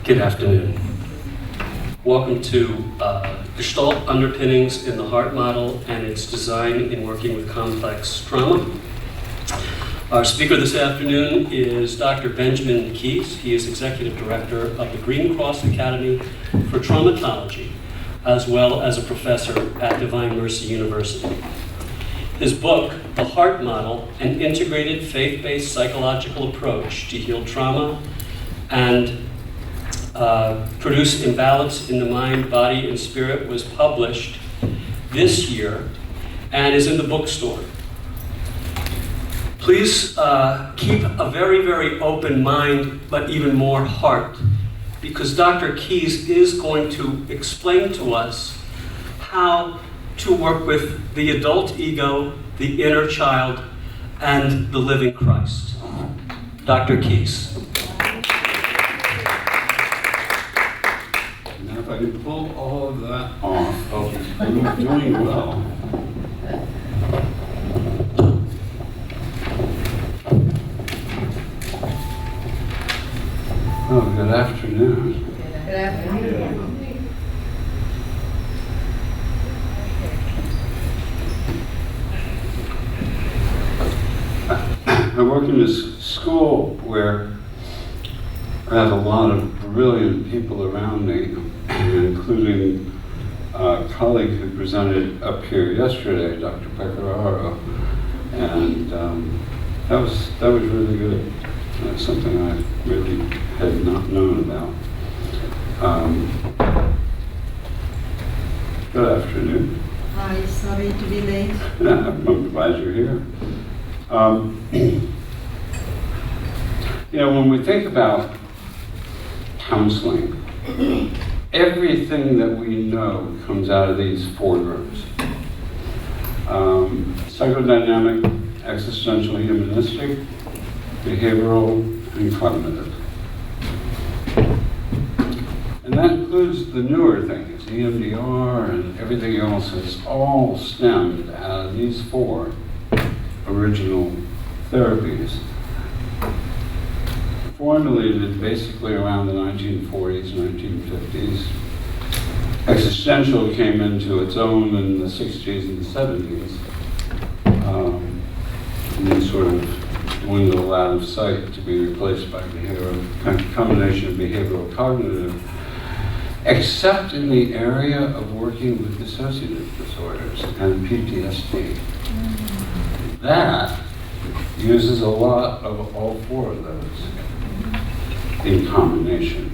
Good afternoon. Welcome to Gestalt, Underpinnings in the Heart Model and its design in working with complex trauma. Our speaker this afternoon is Dr. Benjamin Keys. He is Executive Director of the Green Cross Academy for Traumatology, as well as a professor at Divine Mercy University. His book, The Heart Model, an integrated faith-based psychological approach to heal trauma and produce imbalance in the mind, body, and spirit, was published this year and is in the bookstore. Please keep a very, very open mind, but even more heart, because Dr. Keys is going to explain to us how to work with the adult ego, the inner child, and the living Christ. Dr. Keys. Now if I can pull all of that off, I'm doing well. Oh, good afternoon. Good afternoon. I work in this school where I have a lot of brilliant people around me, including a colleague who presented up here yesterday, Dr. Pecoraro, and that was really good. That's something I really had not known about. Good afternoon. Hi, sorry to be late. I'm glad you're here. When we think about counseling, everything that we know comes out of these four groups. Psychodynamic, existential, humanistic, behavioral, and cognitive. And that includes the newer things, EMDR and everything else. Has all stemmed out of these four original therapies, formulated basically around the 1940s, 1950s. Existential came into its own in the 60s and the 70s, and then sort of dwindled out of sight to be replaced by behavioral, combination of behavioral cognitive, except in the area of working with dissociative disorders and PTSD. That uses a lot of all four of those in combination.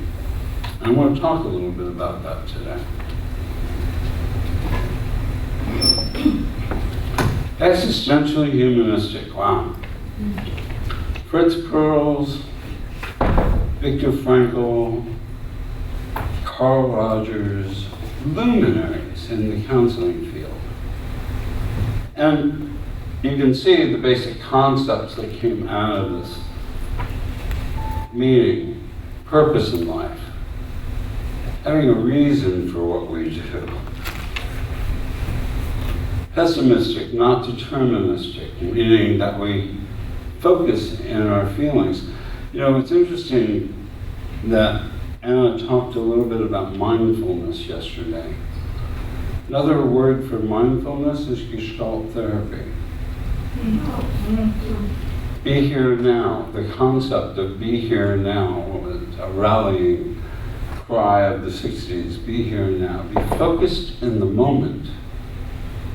I want to talk a little bit about that today. Existentially humanistic, wow. Fritz Perls, Viktor Frankl, Carl Rogers, luminaries in the counseling field. And you can see the basic concepts that came out of this: meaning, purpose in life, having a reason for what we do. Pessimistic, not deterministic, meaning that we focus in our feelings. It's interesting that Anna talked a little bit about mindfulness yesterday. Another word for mindfulness is Gestalt therapy. Be here now. The concept of be here now was a rallying cry of the 60s. Be here now. Be focused in the moment,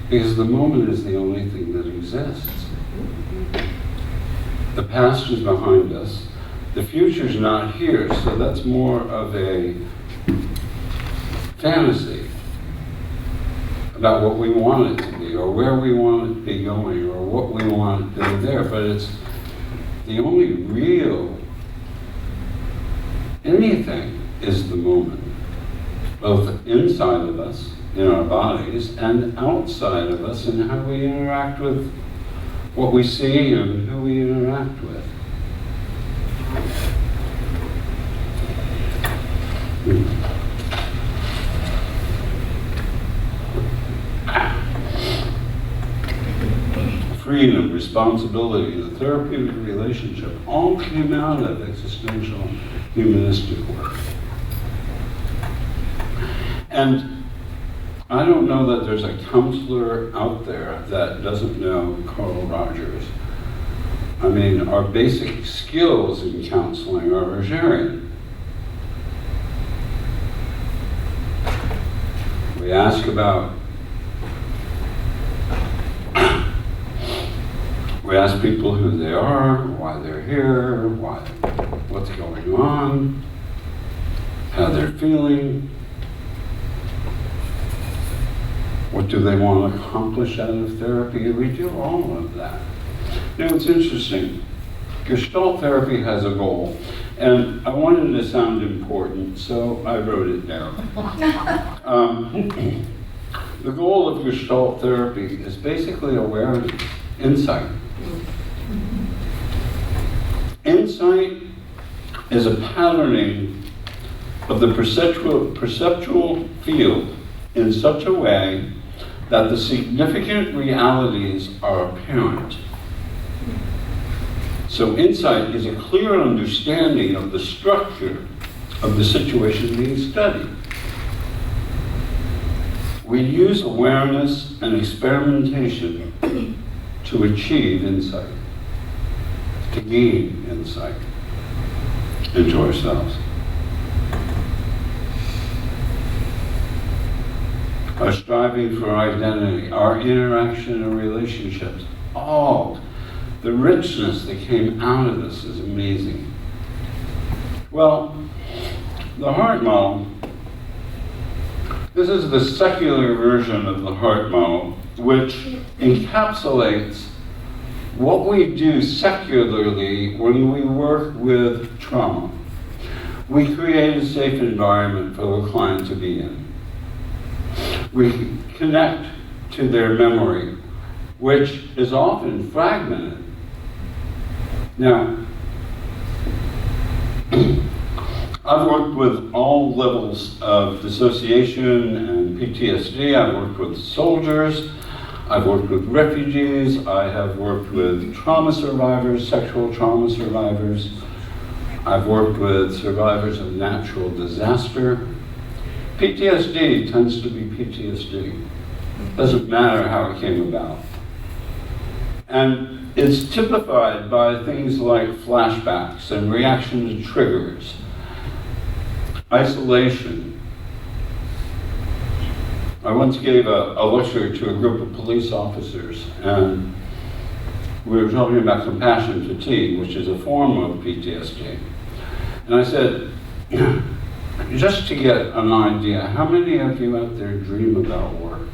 because the moment is the only thing that exists. The past is behind us. The future's not here, so that's more of a fantasy about what we want it to be, or where we want it to be going, or what we want it to be there. But it's the only real anything is the moment, both inside of us, in our bodies, and outside of us in how we interact with what we see and who we interact with. Freedom, responsibility, the therapeutic relationship all came out of existential humanistic work. And I don't know that there's a counselor out there that doesn't know Carl Rogers. I mean, our basic skills in counseling are Rogerian. We ask people who they are, why they're here, what's going on, how they're feeling, what do they want to accomplish out of therapy. We do all of that. Now, it's interesting. Gestalt therapy has a goal, and I wanted it to sound important, so I wrote it down. The goal of Gestalt therapy is basically awareness, insight. Insight is a patterning of the perceptual field in such a way that the significant realities are apparent. So insight is a clear understanding of the structure of the situation being studied. We use awareness and experimentation to achieve insight, to gain insight into ourselves. Our striving for identity, our interaction and relationships, all the richness that came out of this is amazing. Well, the heart model, this is the secular version of the heart model, which encapsulates what we do secularly when we work with trauma. We create a safe environment for the client to be in. We connect to their memory, which is often fragmented. Now, I've worked with all levels of dissociation and PTSD. I've worked with soldiers. I've worked with refugees. I have worked with trauma survivors, sexual trauma survivors. I've worked with survivors of natural disaster. PTSD tends to be PTSD. Doesn't matter how it came about. And it's typified by things like flashbacks and reaction to triggers, isolation. I once gave a lecture to a group of police officers, and we were talking about compassion fatigue, which is a form of PTSD. And I said, just to get an idea, how many of you out there dream about work?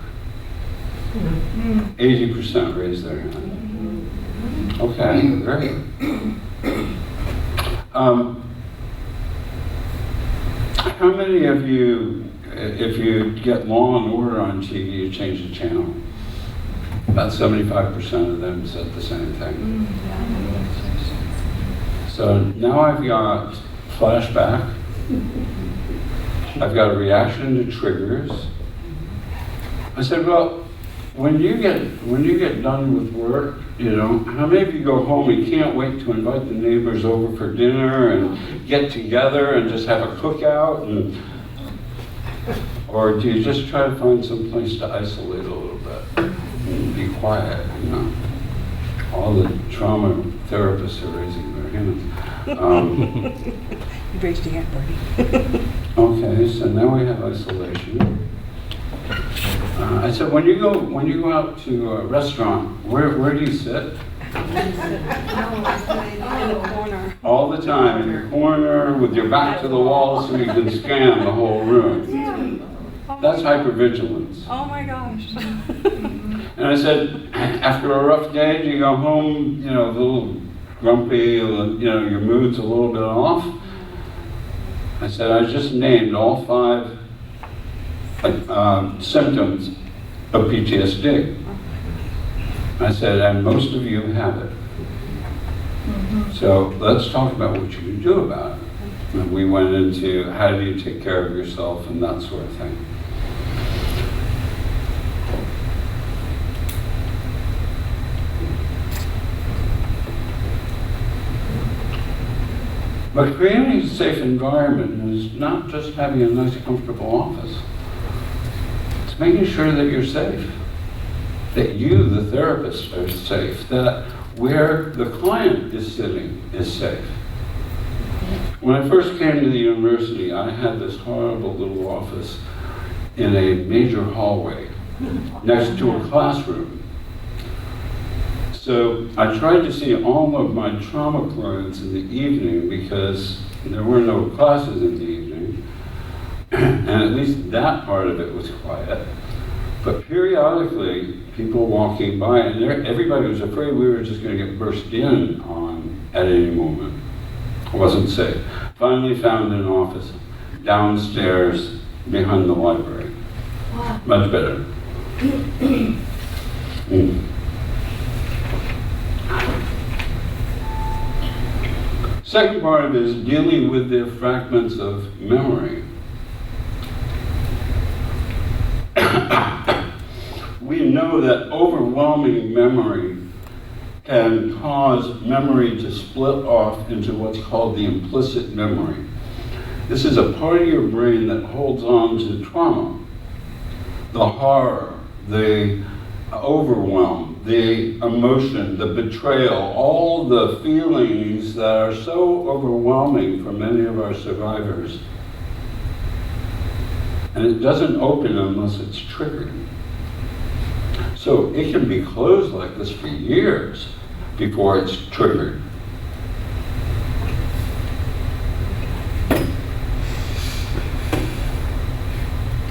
80% raise their hand. Okay, great. How many of you, if you get Law and Order on TV, you change the channel? About 75% of them said the same thing. So now I've got flashback. I've got a reaction to triggers. I said, well, when you get done with work, how many of you go home and can't wait to invite the neighbors over for dinner and get together and just have a cookout? Or do you just try to find some place to isolate a little bit and be quiet? All the trauma therapists are raising their hands. You raised your hand, Bernie. Okay, so now we have isolation. I said, when you go out to a restaurant, where do you sit? In the corner. All the time, in your corner, with your back to the wall so you can scan the whole room. That's hypervigilance. Oh my gosh. And I said, after a rough day, do you go home, a little grumpy, your mood's a little bit off? I said, I just named all 5 symptoms of PTSD. I said, and most of you have it. So let's talk about what you can do about it. And we went into how do you take care of yourself and that sort of thing. But creating a safe environment is not just having a nice, comfortable office. It's making sure that you're safe, that you, the therapist, are safe, that where the client is sitting is safe. When I first came to the university, I had this horrible little office in a major hallway next to a classroom. So I tried to see all of my trauma clients in the evening because there were no classes in the evening, and at least that part of it was quiet. But periodically, people walking by, and everybody was afraid we were just going to get burst in on at any moment. It wasn't safe. Finally found an office downstairs behind the library. Wow. Much better. Second part of it is dealing with the fragments of memory. We know that overwhelming memory can cause memory to split off into what's called the implicit memory. This is a part of your brain that holds on to trauma, the horror, the overwhelm, the emotion, the betrayal, all the feelings that are so overwhelming for many of our survivors. And it doesn't open unless it's triggered. So it can be closed like this for years before it's triggered.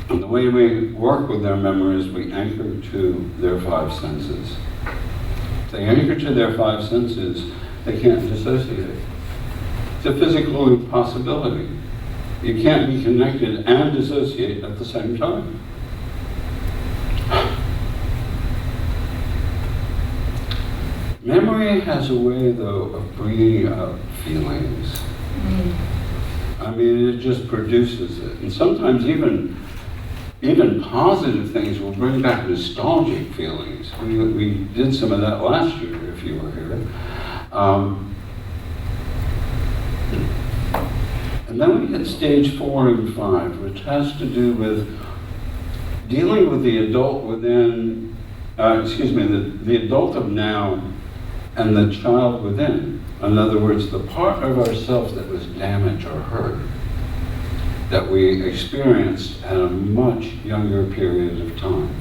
And the way we work with their memories, we anchor to their five senses. If they anchor to their five senses, they can't dissociate. It's a physical impossibility. You can't be connected and dissociate at the same time. Memory has a way, though, of bringing up feelings. I mean, it just produces it. And sometimes even positive things will bring back nostalgic feelings. We did some of that last year, if you were here. And then we get stage 4 and 5, which has to do with dealing with the adult within, the adult of now and the child within. In other words, the part of ourselves that was damaged or hurt, that we experienced at a much younger period of time.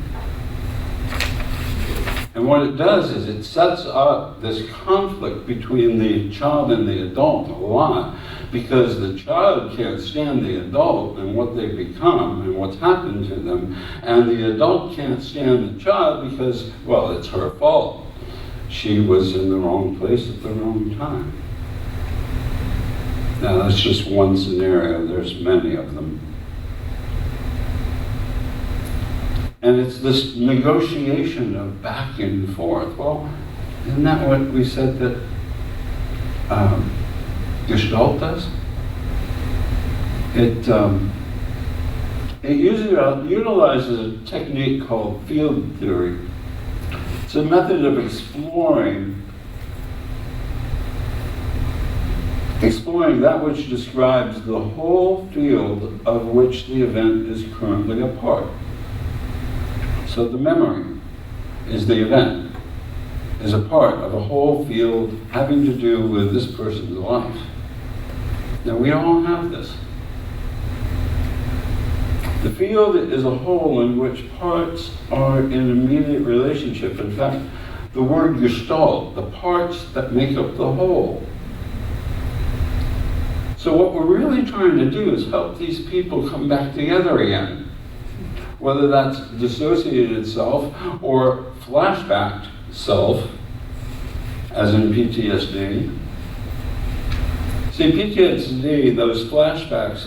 And what it does is it sets up this conflict between the child and the adult a lot, because the child can't stand the adult and what they become and what's happened to them, and the adult can't stand the child because, well, it's her fault. She was in the wrong place at the wrong time. Now, that's just one scenario. There's many of them. And it's this negotiation of back and forth. Well, isn't that what we said that Gestalt does? It utilizes a technique called field theory. It's a method of exploring that which describes the whole field of which the event is currently a part. So the memory is the event, is a part of a whole field having to do with this person's life. Now we all have this. The field is a whole in which parts are in immediate relationship. In fact, the word Gestalt, the parts that make up the whole. So what we're really trying to do is help these people come back together again. Whether that's dissociated self or flashback self, as in PTSD. See, PTSD, those flashbacks,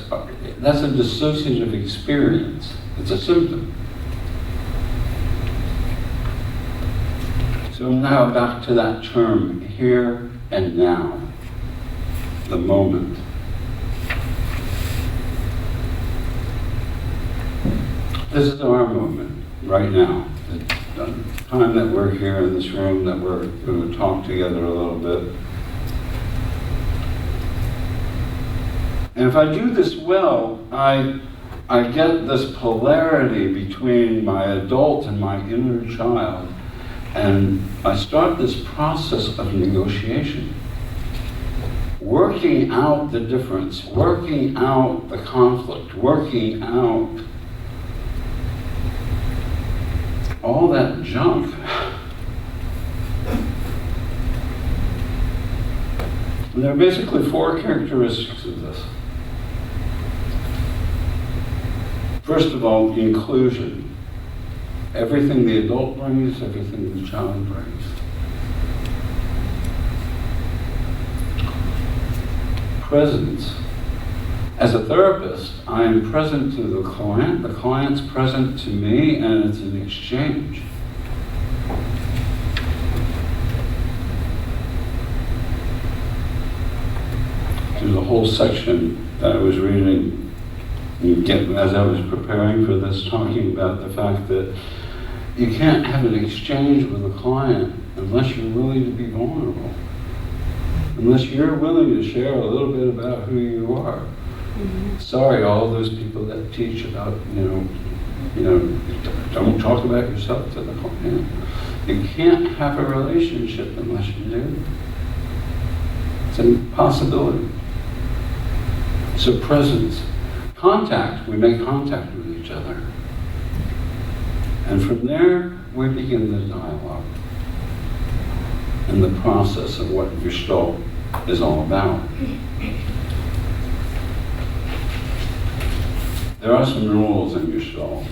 that's a dissociative experience. It's a symptom. So now back to that term, here and now, the moment. This is our moment, right now. The time that we're here in this room, that we're going to talk together a little bit. And if I do this well, I I get this polarity between my adult and my inner child, and I start this process of negotiation. Working out the difference, working out the conflict, working out all that junk. And there are basically 4 characteristics of this. First of all, inclusion. Everything the adult brings, everything the child brings. Presence. As a therapist, I am present to the client's present to me, and it's an exchange. There's a whole section that I was reading as I was preparing for this, talking about the fact that you can't have an exchange with a client unless you're willing to be vulnerable. Unless you're willing to share a little bit about who you are. Mm-hmm. Sorry, all those people that teach about, don't talk about yourself to the client. You can't have a relationship unless you do. It's an impossibility. So presence. Contact, we make contact with each other. And from there, we begin the dialogue and the process of what Gestalt is all about. There are some rules in Gestalt.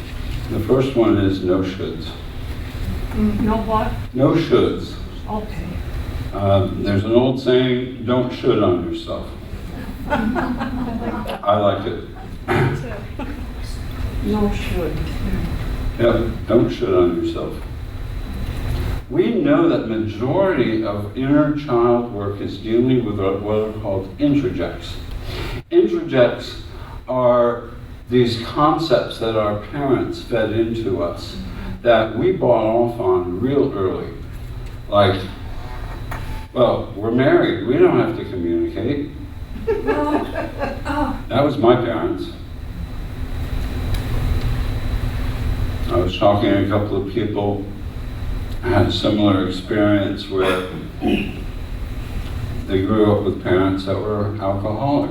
The first one is no shoulds. No what? No shoulds. Okay. There's an old saying, don't should on yourself. I like it. No should. Yeah, don't should on yourself. We know that majority of inner child work is dealing with what are called introjects. Introjects are these concepts that our parents fed into us that we bought off on real early. Like, well, we're married, we don't have to communicate. That was my parents. I was talking to a couple of people who had a similar experience where they grew up with parents that were alcoholic.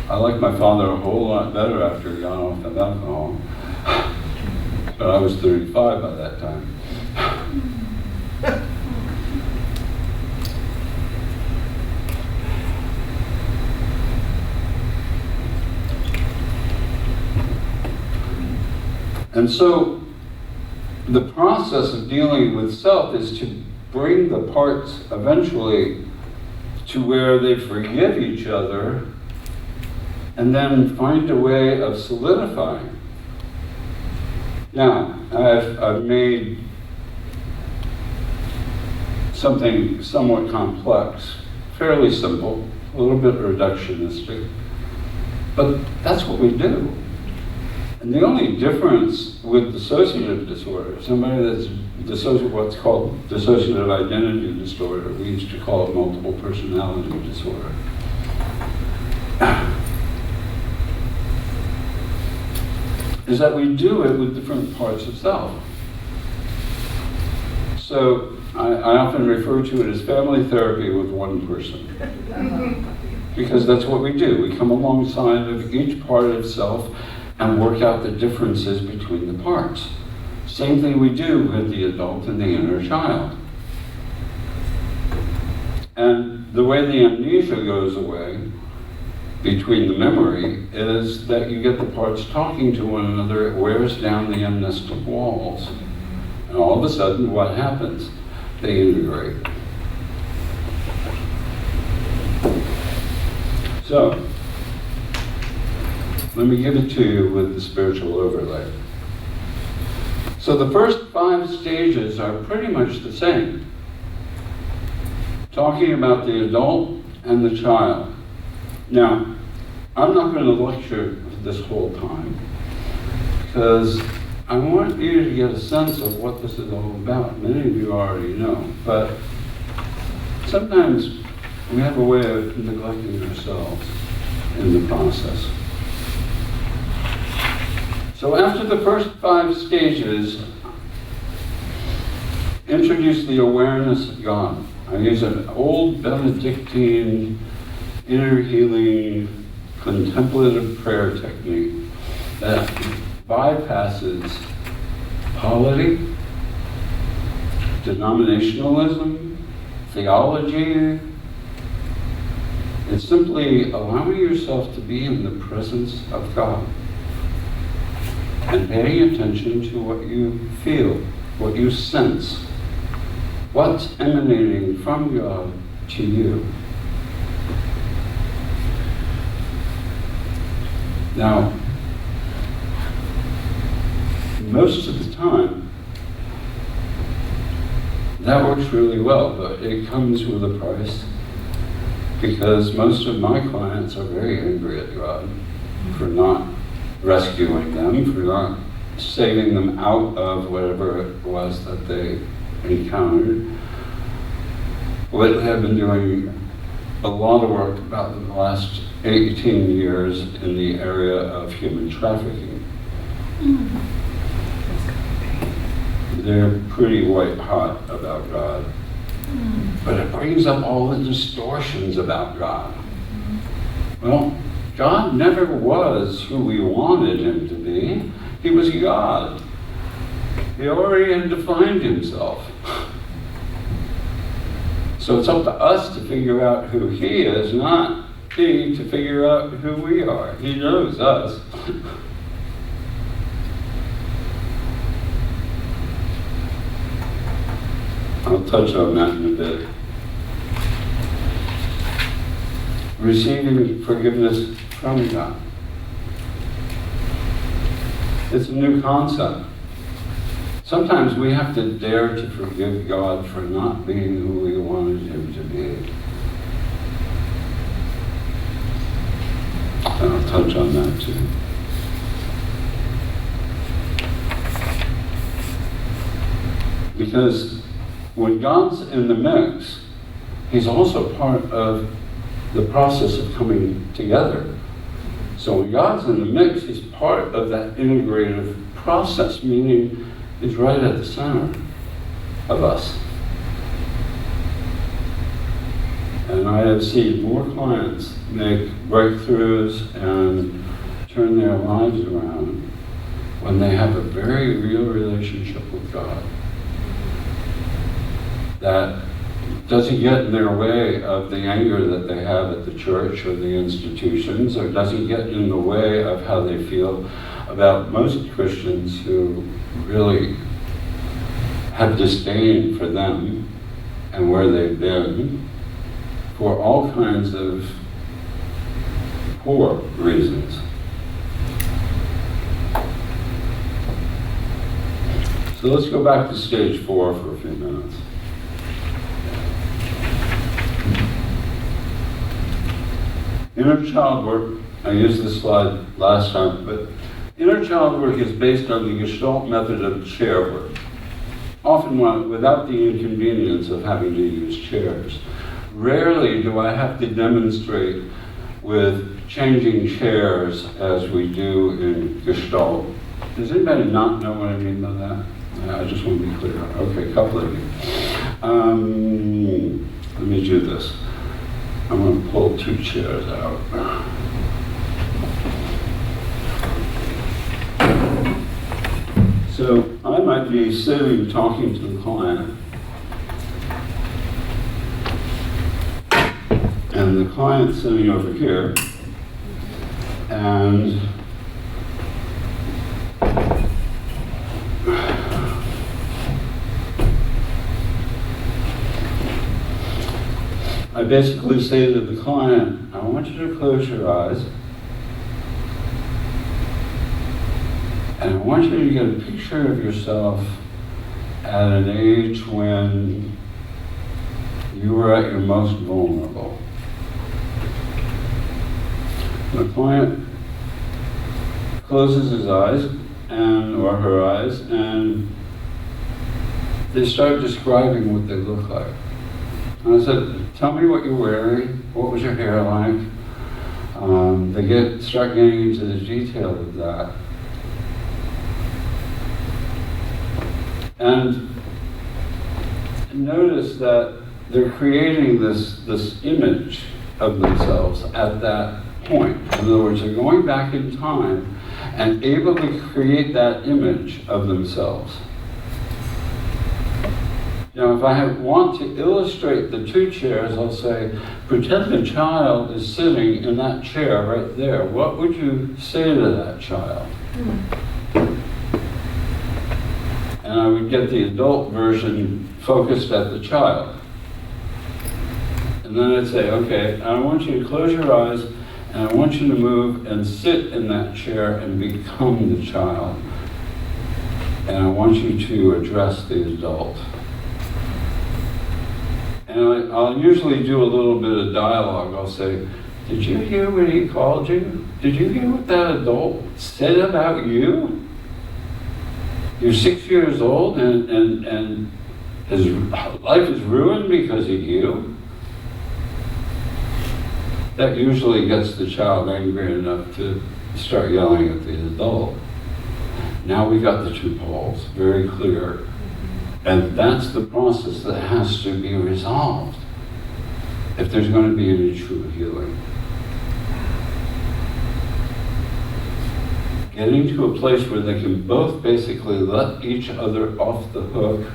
I liked my father a whole lot better after he got off of alcohol. But I was 35 by that time. And so the process of dealing with self is to bring the parts eventually to where they forgive each other and then find a way of solidifying. Now, I've made something somewhat complex, fairly simple, a little bit reductionistic, but that's what we do. And the only difference with dissociative disorder, somebody that's what's called dissociative identity disorder, we used to call it multiple personality disorder. Is that we do it with different parts of self. So I often refer to it as family therapy with one person. Because that's what we do. We come alongside of each part of self and work out the differences between the parts. Same thing we do with the adult and the inner child. And the way the amnesia goes away between the memory is that you get the parts talking to one another, it wears down the amnestic walls. And all of a sudden, what happens? They integrate. So, let me give it to you with the spiritual overlay. So the first 5 stages are pretty much the same. Talking about the adult and the child. Now, I'm not going to lecture this whole time because I want you to get a sense of what this is all about. Many of you already know, but sometimes we have a way of neglecting ourselves. in the process. So after the first 5 stages, introduce the awareness of God. I use an old Benedictine inner healing contemplative prayer technique that bypasses polity, denominationalism, theology. It's simply allowing yourself to be in the presence of God and paying attention to what you feel, what you sense, what's emanating from God to you. Now, most of the time, that works really well, but it comes with a price, because most of my clients are very angry at God for not rescuing them, for not saving them out of whatever it was that they encountered. Lately, I've been doing a lot of work about the last 18 years in the area of human trafficking. They're pretty white hot about God, but it brings up all the distortions about God. Well, God never was who we wanted him to be. He was God. He already had defined himself. So it's up to us to figure out who he is, not he to figure out who we are. He knows us. I'll touch on that in a bit. Receiving forgiveness from God. It's a new concept. Sometimes we have to dare to forgive God for not being who we wanted him to be. And I'll touch on that too. Because when God's in the mix, he's also part of the process of coming together. So when God's in the mix, he's part of that integrative process, meaning he's right at the center of us. And I have seen more clients make breakthroughs and turn their lives around when they have a very real relationship with God that doesn't get in their way of the anger that they have at the church or the institutions, or doesn't get in the way of how they feel about most Christians who really have disdain for them and where they've been for all kinds of poor reasons. So let's go back to stage 4 for a few minutes. Inner child work, I used this slide last time, but inner child work is based on the Gestalt method of chair work, often without the inconvenience of having to use chairs. Rarely do I have to demonstrate with changing chairs as we do in Gestalt. Does anybody not know what I mean by that? I just want to be clear. Okay, a couple of you. Let me do this. I'm going to pull 2 chairs out. So I might be sitting talking to the client, and the client's sitting over here, and I basically say to the client, I want you to close your eyes, and I want you to get a picture of yourself at an age when you were at your most vulnerable. The client closes his eyes or her eyes, and they start describing what they look like. And I said, tell me what you're wearing, what was your hair like, They start getting into the detail of that. And notice that they're creating this image of themselves at that point. In other words, they're going back in time and able to create that image of themselves. Now, if I want to illustrate the two chairs, I'll say, pretend the child is sitting in that chair right there. What would you say to that child? And I would get the adult version focused at the child. And then I'd say, okay, I want you to close your eyes, and I want you to move and sit in that chair and become the child. And I want you to address the adult. And I'll usually do a little bit of dialogue. I'll say, did you hear what he called you? Did you hear what that adult said about you? You're 6 years old and his life is ruined because of you? That usually gets the child angry enough to start yelling at the adult. Now we got the two poles very clear. And that's the process that has to be resolved if there's going to be any true healing. Getting to a place where they can both basically let each other off the hook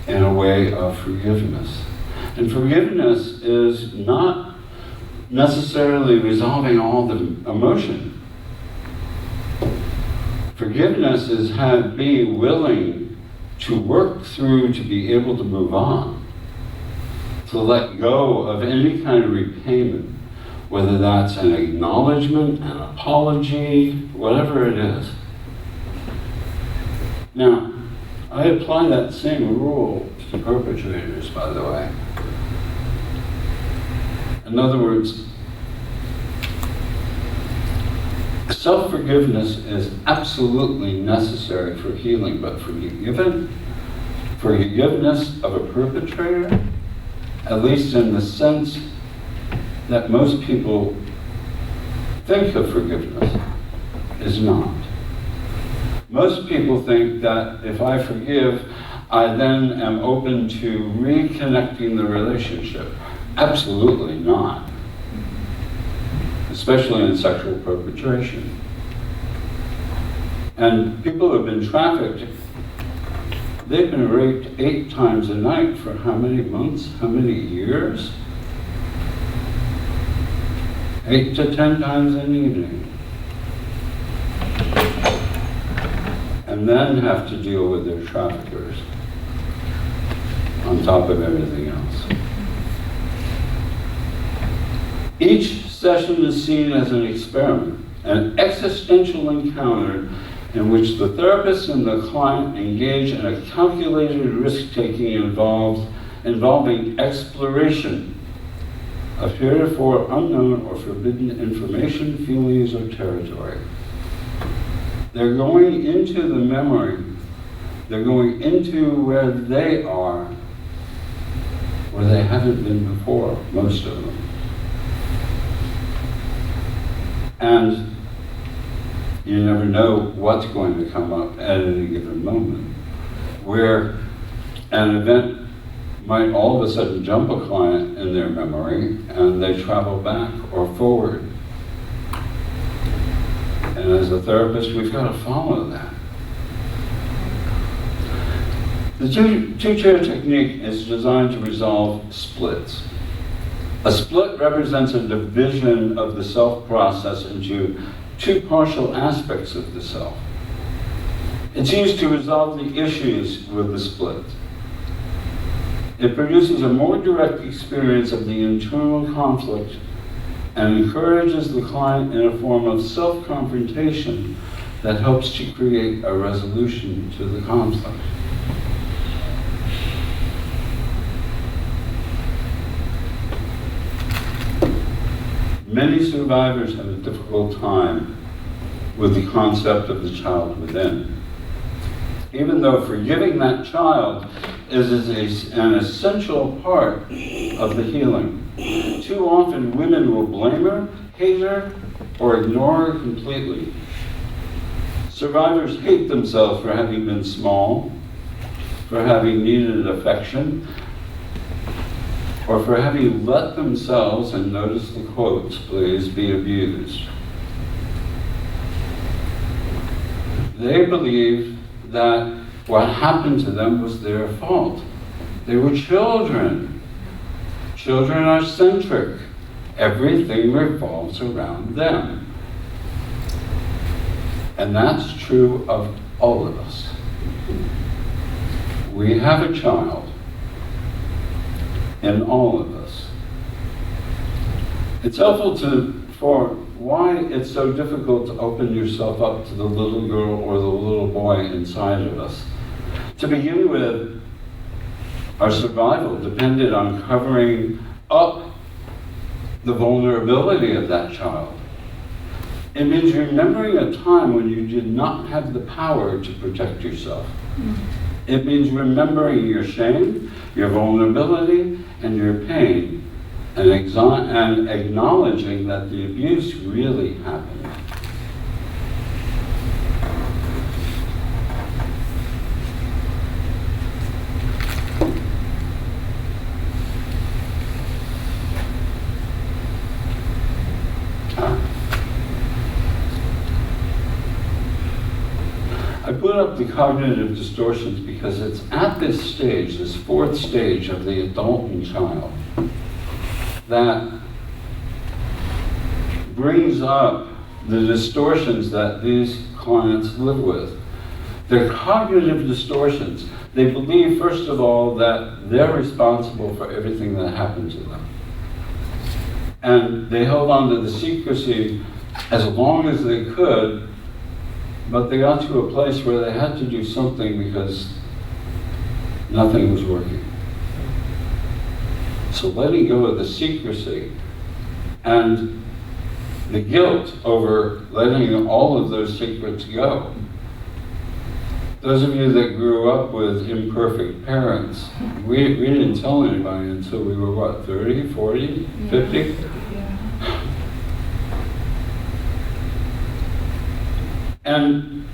in a way of forgiveness. And forgiveness is not necessarily resolving all the emotion. Forgiveness is being willing to work through to be able to move on, to let go of any kind of repayment, whether that's an acknowledgement, an apology, whatever it is. Now, I apply that same rule to perpetrators, by the way. In other words, self-forgiveness is absolutely necessary for healing, but forgiveness of a perpetrator, at least in the sense that most people think of forgiveness, is not. Most people think that if I forgive, I then am open to reconnecting the relationship. Absolutely not. Especially in sexual perpetration. And people who have been trafficked, they've been raped 8 times a night for how many months, how many years? 8 to 10 times an evening. And then have to deal with their traffickers on top of everything else. Each session is seen as an experiment, an existential encounter in which the therapist and the client engage in a calculated risk-taking involving exploration of heretofore unknown or forbidden information, feelings, or territory. They're going into the memory, they're going into where they are, where they haven't been before, most of them. And you never know what's going to come up at any given moment, where an event might all of a sudden jump a client in their memory and they travel back or forward. And as a therapist, we've got to follow that. The two-chair technique is designed to resolve splits. A split represents a division of the self process into 2 partial aspects of the self. It's used to resolve the issues with the split. It produces a more direct experience of the internal conflict and encourages the client in a form of self-confrontation that helps to create a resolution to the conflict. Many survivors have a difficult time with the concept of the child within. Even though forgiving that child an essential part of the healing. Too often women will blame her, hate her, or ignore her completely. Survivors hate themselves for having been small, for having needed affection, or for having let themselves, and notice the quotes please, be abused. They believe that what happened to them was their fault. They were children. Children are centric. Everything revolves around them. And that's true of all of us. We have a child in all of us. It's helpful for why it's so difficult to open yourself up to the little girl or the little boy inside of us. To begin with, our survival depended on covering up the vulnerability of that child. It means remembering a time when you did not have the power to protect yourself. It means remembering your shame, your vulnerability, and your pain, and acknowledging that the abuse really happened. I put up the cognitive distortions because it's at this stage, this fourth stage of the adult and child, that brings up the distortions that these clients live with. They're cognitive distortions. They believe, first of all, that they're responsible for everything that happened to them. And they held on to the secrecy as long as they could, but they got to a place where they had to do something because nothing was working. So letting go of the secrecy and the guilt over letting all of those secrets go. Those of you that grew up with imperfect parents, we didn't tell anybody until we were, what, 30, 40, 50? Yeah. And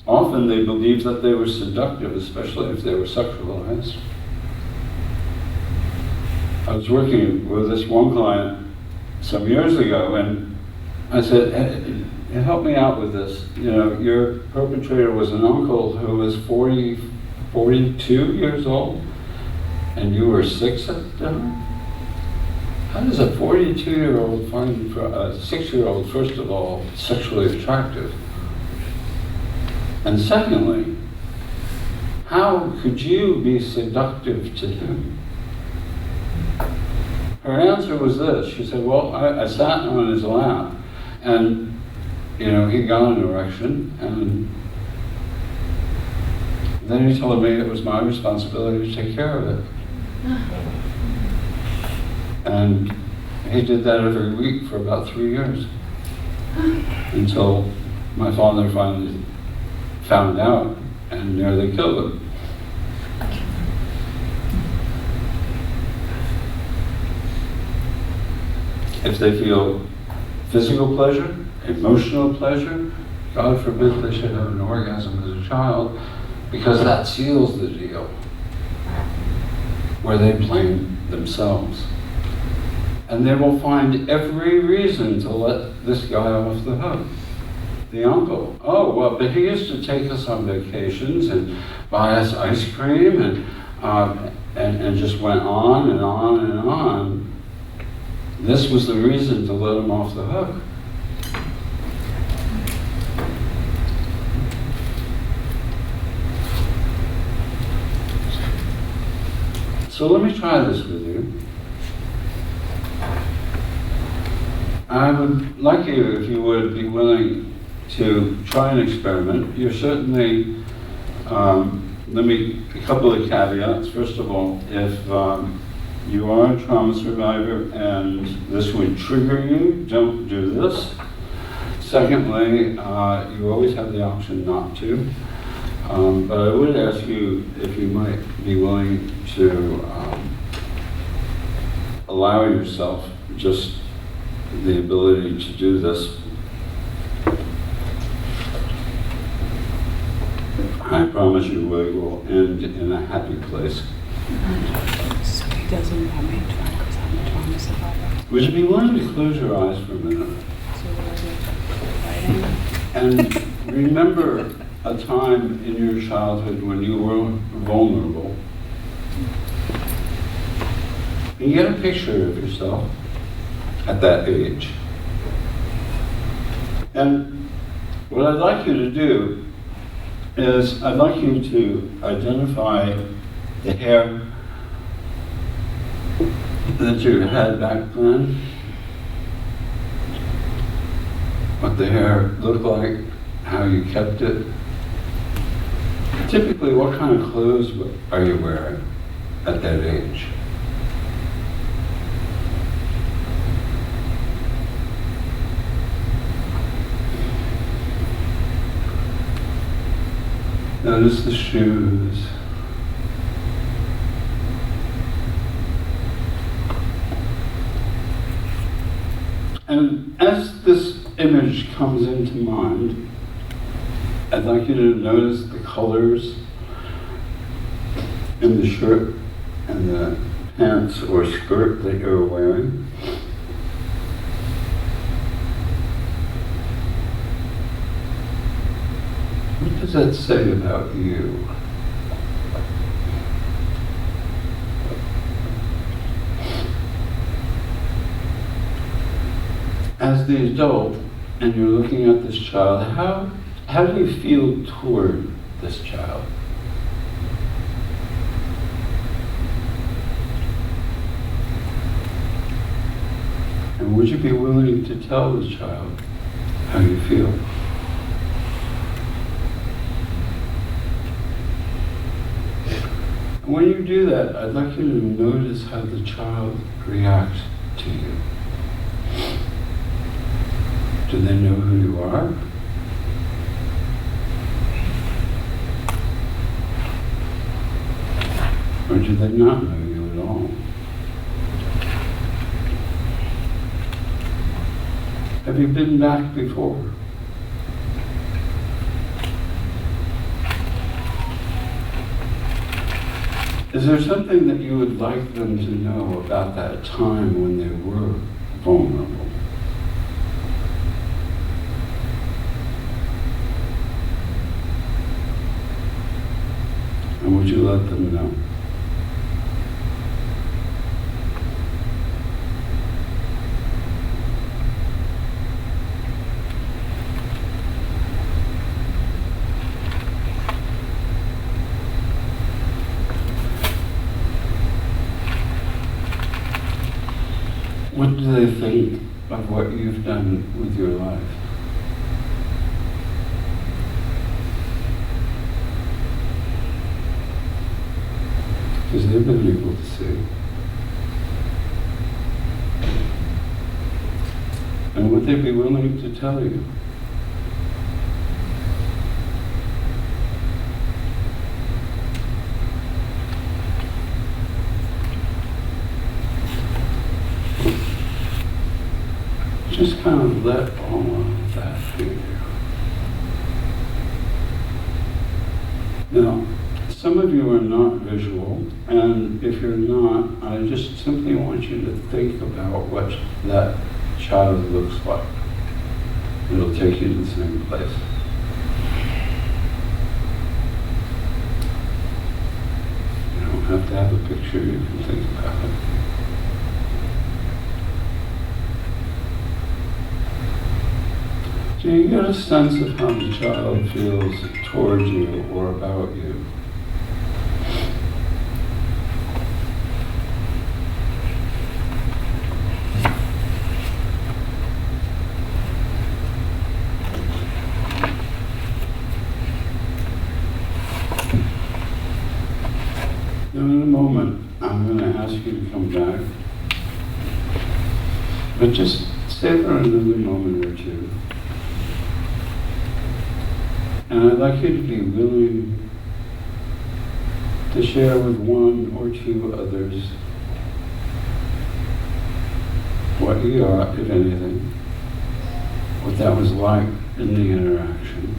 often they believed that they were seductive, especially if they were sexualized. I was working with this one client some years ago, and I said, hey, help me out with this. You know, your perpetrator was an uncle who was 42 years old, and you were 6 at the time? How does a 42-year-old find a 6-year-old, first of all, sexually attractive? And secondly, how could you be seductive to him? Her answer was this. She said, well, I sat on his lap, and you know, he got an erection, and then he told me it was my responsibility to take care of it. And he did that every week for about 3 years, until my father finally found out and nearly killed him. If they feel physical pleasure, emotional pleasure, God forbid they should have an orgasm as a child, because that seals the deal, where they blame themselves. And they will find every reason to let this guy off the hook. The uncle, oh, well, but he used to take us on vacations and buy us ice cream and just went on and on and on. This was the reason to let him off the hook. So let me try this with you. I would like you, if you would, be willing to try an experiment. You're certainly, a couple of caveats. First of all, if you are a trauma survivor and this would trigger you, don't do this. Secondly, you always have the option not to. But I would ask you if you might be willing to allow yourself just the ability to do this. I promise you we will end in a happy place. So he doesn't want me to try because I'm Thomas about it. Would you be willing to close your eyes for a minute? So what I do, writing. And remember a time in your childhood when you were vulnerable. And get a picture of yourself at that age. And what I'd like you to do is I'd like you to identify the hair that you had back then, what the hair looked like, how you kept it. Typically, what kind of clothes are you wearing at that age? Notice the shoes. And as this image comes into mind, I'd like you to notice the colors in the shirt and the pants or skirt that you're wearing. What does that say about you? As the adult, and you're looking at this child, how do you feel toward this child? And would you be willing to tell the child how you feel? When you do that, I'd like you to notice how the child reacts to you. Do they know who you are? Or do they not know you at all? Have you been back before? Is there something that you would like them to know about that time when they were vulnerable? And would you let them know? What do they think of what you've done with your life? Because they've been able to see. And would they be willing to tell you? Just kind of let all of that be. Now, some of you are not visual, and if you're not, I just simply want you to think about what that child looks like. It'll take you to the same place. You don't have to have a picture, you can think about it. Do you get a sense of how the child feels towards you or about you? Now in a moment, I'm going to ask you to come back, but just savor another moment or two. And I'd like you to be willing to share with one or two others what you are, if anything, what that was like in the interaction.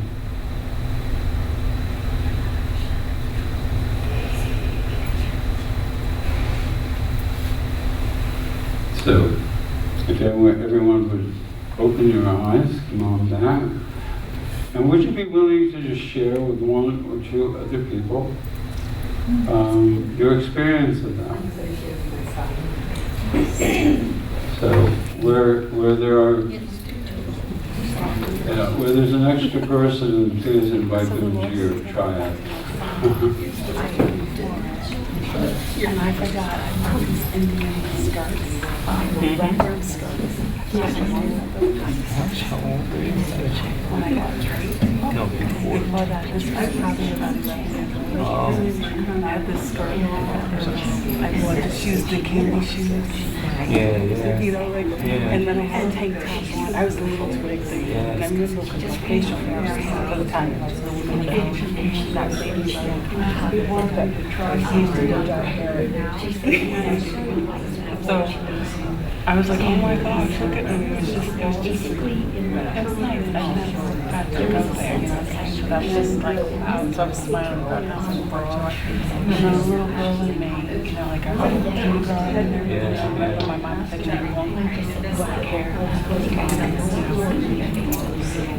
So, if everyone would open your eyes, come on back. And would you be willing to just share with one or two other people your experience of that? So, where there are, where there's an extra person, please invite them into your triad. And I forgot, I put these Indian skirts, leopard skirts. When I got trained. No, before. Before that, this was probably about 11 years. I had this skirt, I wore the shoes, the candy shoes. Yeah. You know, like, and then I had a tank top on. I was a little too big thing. And I remember because my facial hair for the time I was a little bit not baby, but I used to do dark hair. So I was like, oh my gosh, look at me. It was just nice. I never got to go there, you know. So that was just like, so I was smiling about this and then a little girl in Maine, you know, like I was a kindergarten and everything. I remember my mom said she had long black hair.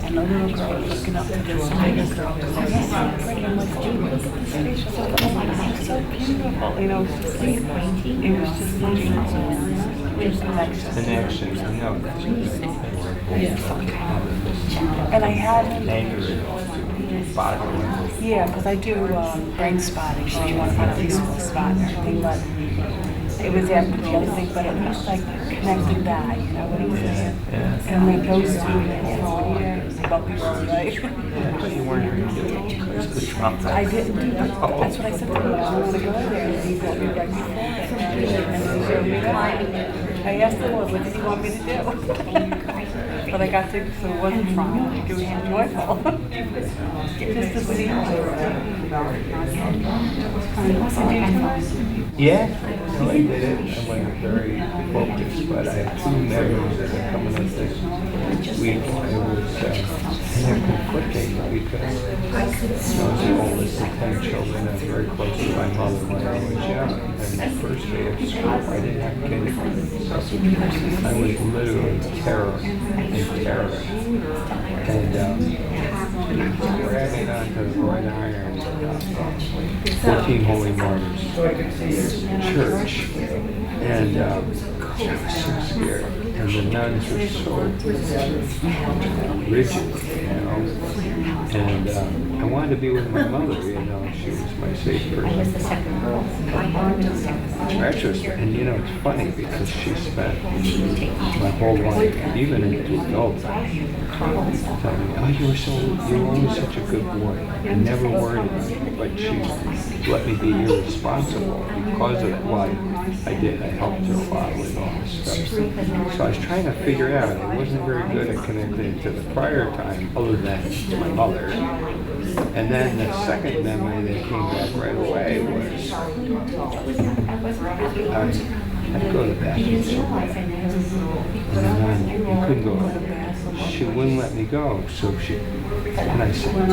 And the little girl was looking up to this bigger girl and was so pretty. I'm like, oh, look at this facial. Oh my God, it's so beautiful. You know, it was just like, it was just like, Connection, I know. and I had Body. yeah, because I do brain spotting, so you want to find a reasonable spot and everything, but it was after the other thing, but it was like connecting that, you know what I'm saying? Yeah. And like those two for 4 years, bumpy road, right? But you weren't going to do it because of the Trump. I didn't do that. That's what I said to him. I want to go there. And he brought me right before it. And he showed me that. I asked the Lord, what did he want me to do? But I got to, so it wasn't fun. It was joyful. Just to see. Yeah, so I did it. I went very focused, but I had 2 memories that are coming up this week. It was, and they're conflicting because I was the oldest of 10 children. I'm very close to my mother when I was young. And the first day of school, I didn't have kindergarten. So I was literally terror and terror. And grabbing onto the right iron, 14 Holy Martyrs church. And I was so scared. And the nuns were so rigid, you know. And I wanted to be with my mother, you know. She was my safe person. Treacherous. And you know, it's funny because she spent my whole life, even into adulthood, telling me, oh, you were always such a good boy. I never worried about you. But she let me be irresponsible because of that. Well, I did. I helped her a lot with all this stuff. So I was trying to figure out. I wasn't very good at connecting to the prior time, other than to my mother. And then the second memory that came back right away was I'd go to the bathroom so bad. And then you couldn't go. She wouldn't let me go, so and I said, I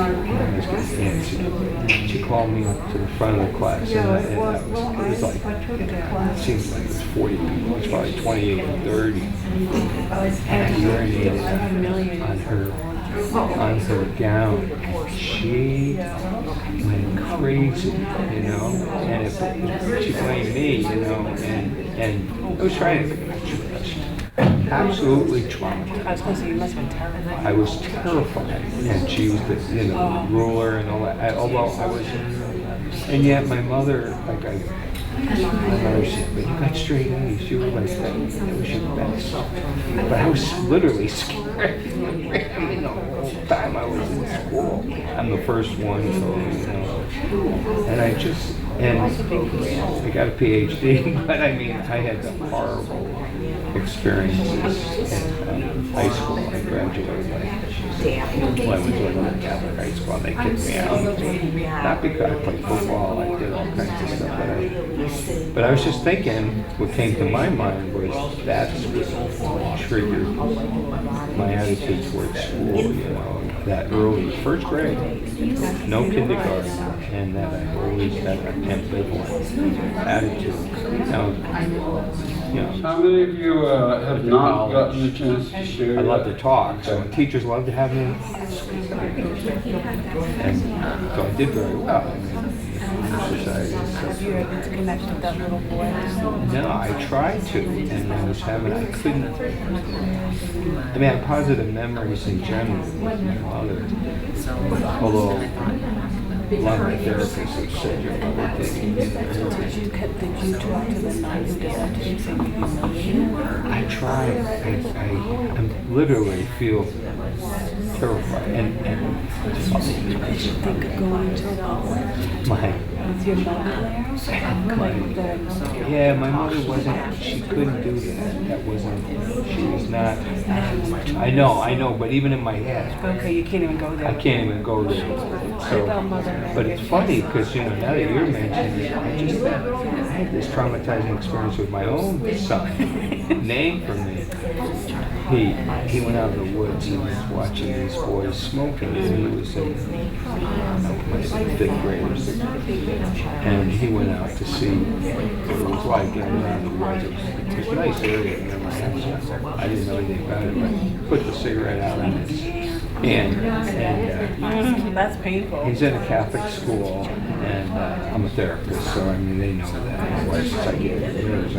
was getting antsy. She called me up to the front of the class, and it was like, it seemed like it was 40 people, it was probably 28 or 30. And I urinated on her gown. She went crazy, you know, and she blamed me, you know, and I was trying to figure out. Absolutely traumatized. I was going to say, you must have been terrified. I was terrified, and she was the, you know, ruler and all that. Although I was, and yet my mother, like my mother said, but you got straight A's. You were like that. It was your best. But I was literally scared. The whole time I was in school. I'm the first one, so you know. And I got a PhD, but I mean, I had the horrible experiences in high school. I graduated well, I went to another Catholic high school and they kicked me out. Not because I played football, I did all kinds of stuff, but I was just thinking, what came to my mind was that's what triggered my attitude towards school, you know, that early first grade, no kindergarten, and that I always had an ambivalent attitude. How many of you have not gotten the chance to share? I love to talk, so teachers love to have me. And so I did very well. I mean, society. Have you able to connect with that little boy? No, I tried to, and I couldn't. I mean, I have positive memories in general with my mother, although a lot of my therapists have said your mother didn't. Did you talk to the nun who did that to you? Say you humiliated? I tried. I literally feel terrified. And Did you think of going to a public? Was your mother there? Yeah, my mother wasn't, she couldn't do that. That wasn't, she was not, I know, but even in my head, Okay, you can't even go there. I can't even go there. So, but it's funny because, you know, now that you're mentioning it, I had this traumatizing experience with my own son, named for me. He went out in the woods, he was watching these boys smoking, and he was in fifth grade or sixth grade. And he went out to see what it was like getting around the woods. It was a nice area near my house. I didn't know anything about it, but he put the cigarette out in his hand. And That's painful. he's in a Catholic school, and I'm a therapist, so I mean, they know that. My wife's a psychiatric nurse,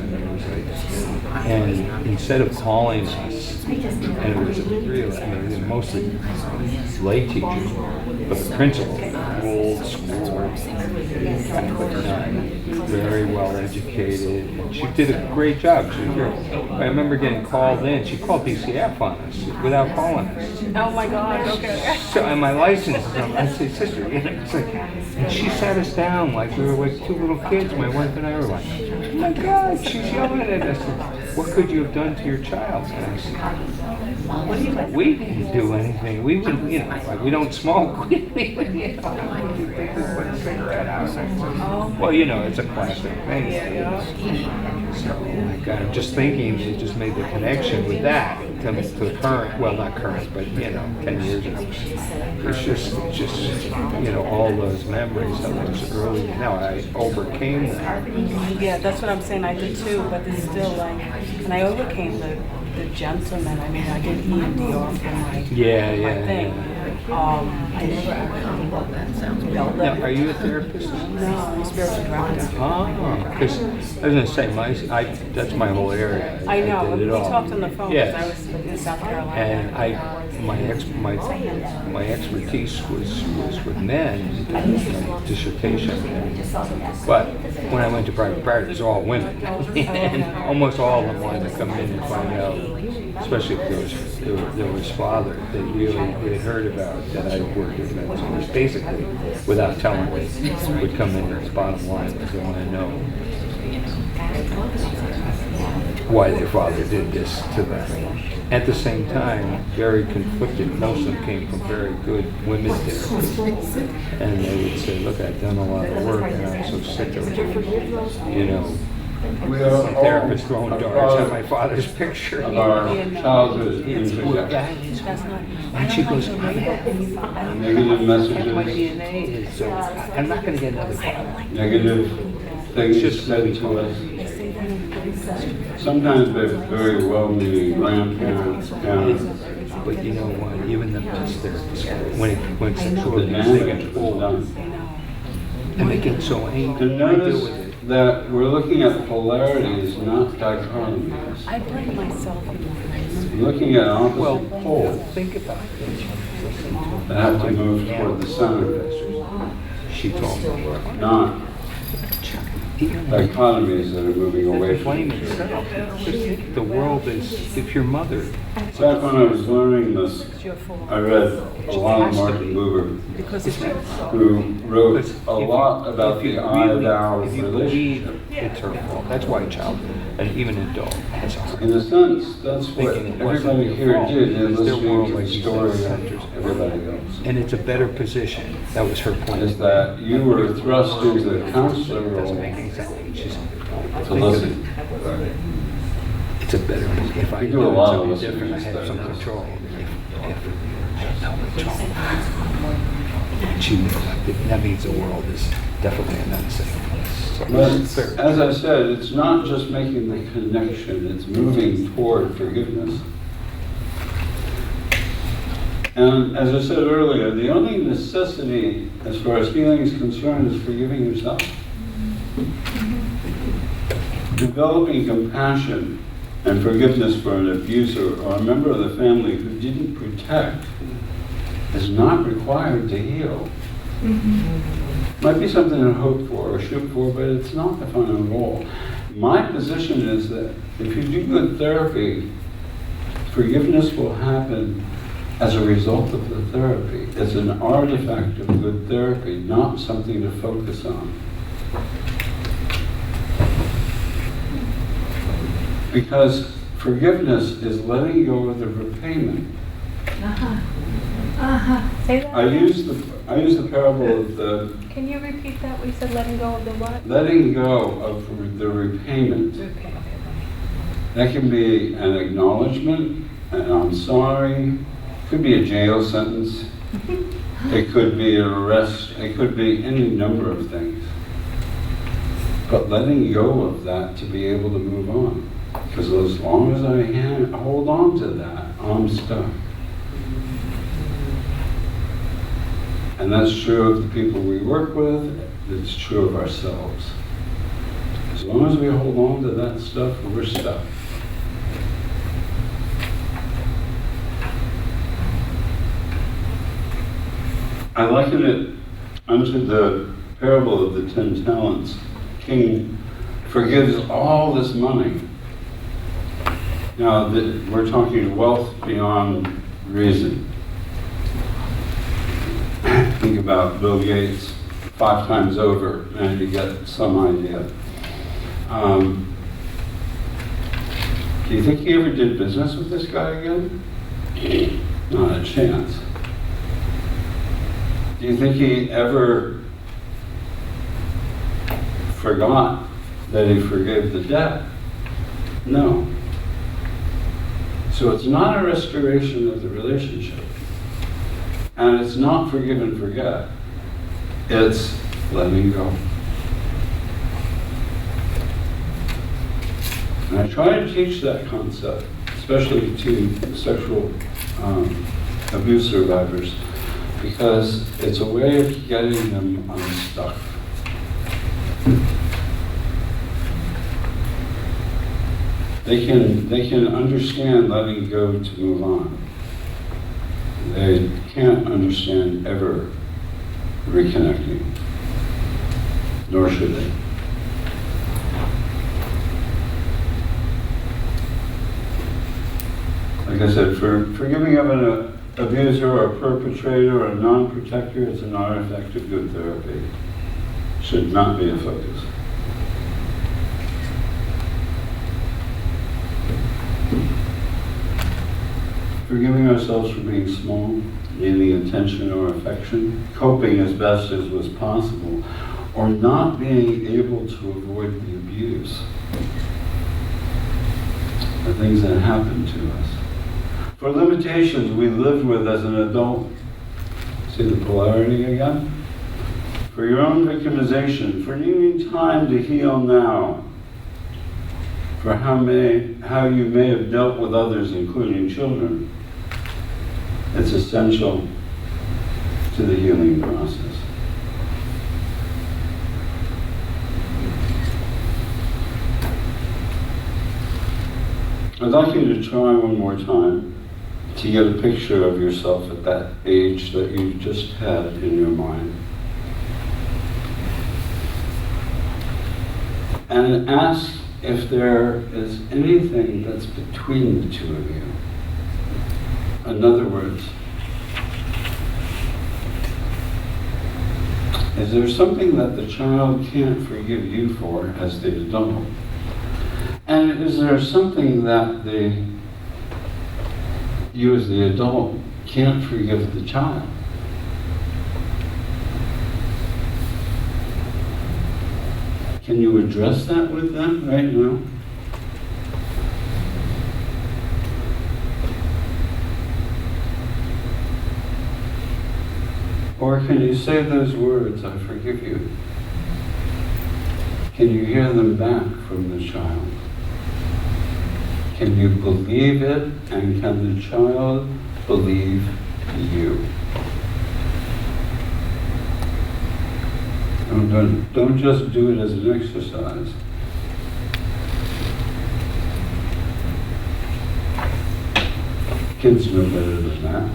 and instead of calling us, and it was real, I mean, they were mostly lay teachers, but the principal, old school, Catholic nun, very well educated, and she did a great job. She was great. I remember getting called in, she called PCF on us without calling us. Oh my God, okay. So, and my license, I said, sister, you know, it's like, and she sat us down like we were like two little kids. My wife and I were like, oh my God, she's yelling at us. What could you have done to your child? And I said, we didn't do anything. We wouldn't, you know, like we don't smoke. We didn't, you know, put a cigarette out. Well, you know, it's a classic thing. So, like, I'm just thinking, it just made the connection with that to the current, well, not current, but, you know, 10 years ago. It's just, you know, all those memories of those early, now I overcame that. Yeah, that's what I'm saying. I did too, but it's still like, and I overcame the gentleman. I mean, I did EMDR for my thing. Yeah. I never. Now, are you a therapist? No, I'm a spiritual director. Oh, because I was going to say, that's my whole area. I know. did We it all. talked on the phone because I was in South Carolina. And my expertise was with men, my dissertation. But when I went to private practice, it was all women. And almost all of them wanted to come in and find out, especially if there was father, they had heard about that I worked with men. So it was basically, without telling me, would come in as bottom line was they want to know why their father did this to them. At the same time, very conflicted. Most of them came from very good women therapists. And they would say, look, I've done a lot of work and I'm so sick of it. You know, some therapist throwing darts at my father's picture. Our childhood It's, That's not. and she goes, negative my messages, DNA is so, I'm not going to get another call. negative things said to us. Sometimes they're very well-meaning grandparents, parents. But you know what, even the best therapists, when sexual The abuse, they damage get was old, done. and they get so To angry, I deal with notice it. that we're looking at polarities, not dichotomies. I blame myself. Looking at opposite Well, poles think about it. that have to move toward the center, She told me, not dichotomies that are moving away from blame each other. itself. Just think, the world is, if your mother, Back when I was learning this, I read a lot of Martin Buber, Because it's who wrote because a lot about if you the I-thou if you relationship. believe it's her fault, that's why a child, and even an adult, has a heart. In a sense, that's what Thinking it wasn't everybody your here fault, did in because their listening world, to like the you story said, of centers everybody else. And it's a better position. That was her point. Is that you were thrust into the counselor Doesn't role make any sense. She's- to listen. It's a better, if I You do a do lot of something listening different, I have some instead. control. If I have no control. And she neglected, that means the world is definitely an unsafe place. So But it's fair. as I said, it's not just making the connection, it's moving toward forgiveness. And as I said earlier, the only necessity as far as healing is concerned is forgiving yourself. Developing compassion and forgiveness for an abuser or a member of the family who didn't protect is not required to heal. Might be something to hope for or shoot for, but it's not the final goal. My position is that if you do good therapy, forgiveness will happen as a result of the therapy. It's an artifact of good therapy, not something to focus on. Because forgiveness is letting go of the repayment. Say that I again. use the parable of the Can you repeat that? We said letting go of the what? letting go of the repayment. Okay. That can be an acknowledgement, an I'm sorry, could be a jail sentence, it could be an arrest, it could be any number of things. But letting go of that to be able to move on. Because as long as I hold on to that, I'm stuck. And that's true of the people we work with, it's true of ourselves. As long as we hold on to that stuff, we're stuck. I liken it unto the parable of the 10 talents. King forgives all this money. Now, we're talking wealth beyond reason. Think about Bill Gates 5 times over, and you get some idea. Do you think he ever did business with this guy again? Not a chance. Do you think he ever forgot that he forgave the debt? No. So it's not a restoration of the relationship. And it's not forgive and forget. It's letting go. And I try to teach that concept, especially to sexual abuse survivors, because it's a way of getting them unstuck. They can understand letting go to move on. They can't understand ever reconnecting, nor should they. Like I said, forgiving of an abuser or perpetrator or a non-protector is an artifact of good therapy. Should not be a focus. Forgiving ourselves for being small, needing attention or affection, coping as best as was possible, or not being able to avoid the abuse are things that happen to us. For limitations we lived with as an adult, see the polarity again? For your own victimization, for needing time to heal now, for how you may have dealt with others, including children. It's essential to the healing process. I'd like you to try one more time to get a picture of yourself at that age that you just had in your mind. and ask if there is anything that's between the two of you. In other words, is there something that the child can't forgive you for as the adult? And is there something that you as the adult can't forgive the child? Can you address that with them right now? Or can you say those words, I forgive you? Can you hear them back from the child? Can you believe it, and can the child believe you? Don't just do it as an exercise. Kids know better than that.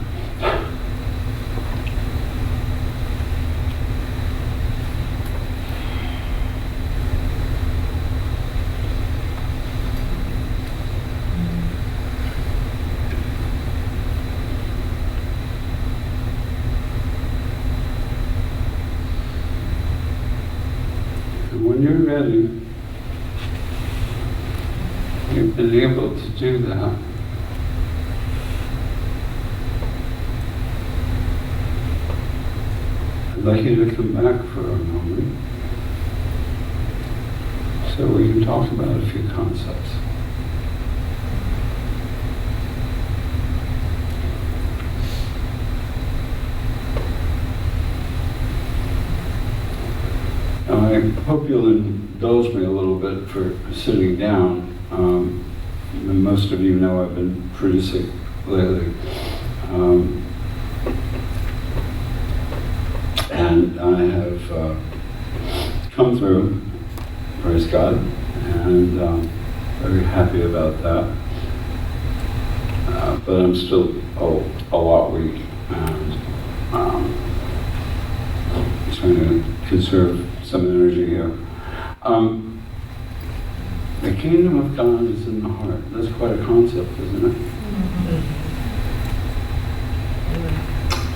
When you're ready, you've been able to do that. I'd like you to come back for a moment so we can talk about a few concepts. I hope you'll indulge me a little bit for sitting down. Most of you know I've been pretty sick lately. And I have come through, praise God, and very happy about that. But I'm still a lot weak, and trying to conserve some energy here. The kingdom of God is in the heart. That's quite a concept, isn't it? Mm-hmm.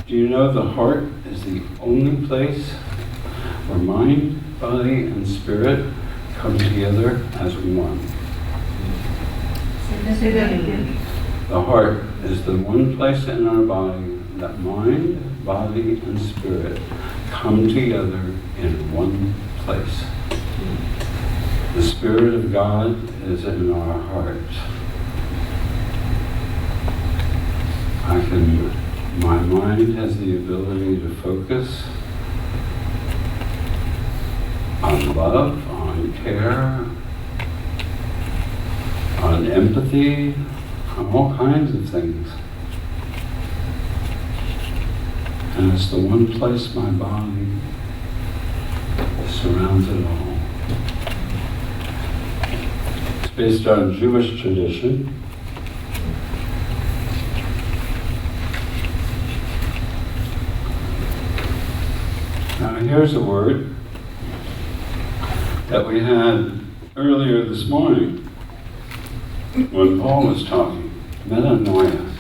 Do you know the heart is the only place where mind, body, and spirit come together as one? Say that again. The heart is the one place in our body that mind, body, and spirit come together in one place. The Spirit of God is in our heart. My mind has the ability to focus on love, on care, on empathy, on all kinds of things. And it's the one place my body surrounds it all. It's based on Jewish tradition. Now here's a word that we had earlier this morning when Paul was talking. Metanoia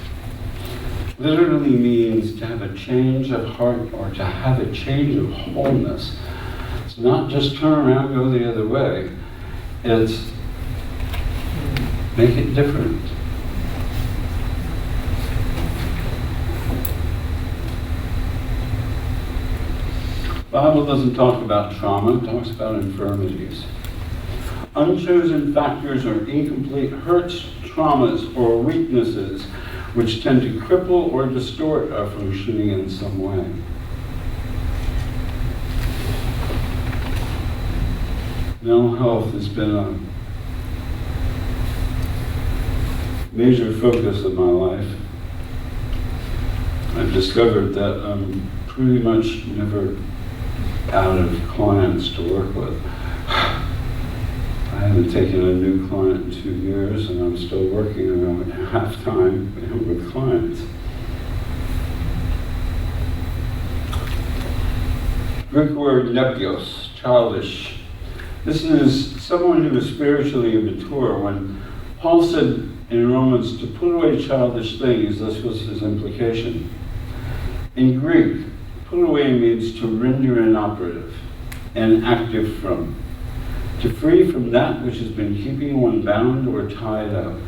literally means to have a change of heart or to have a change of wholeness. It's not just turn around and go the other way. It's make it different. The Bible doesn't talk about trauma, it talks about infirmities. Unchosen factors or incomplete hurts, traumas, or weaknesses which tend to cripple or distort our functioning in some way. Mental health has been a major focus of my life. I've discovered that I'm pretty much never out of clients to work with. I haven't taken a new client in 2 years, and I'm still working around half-time with clients. Greek word nepios, childish, This is someone who is spiritually immature. When Paul said in Romans to put away childish things, this was his implication. In Greek, put away means to render inoperative and active from, to free from that which has been keeping one bound or tied up.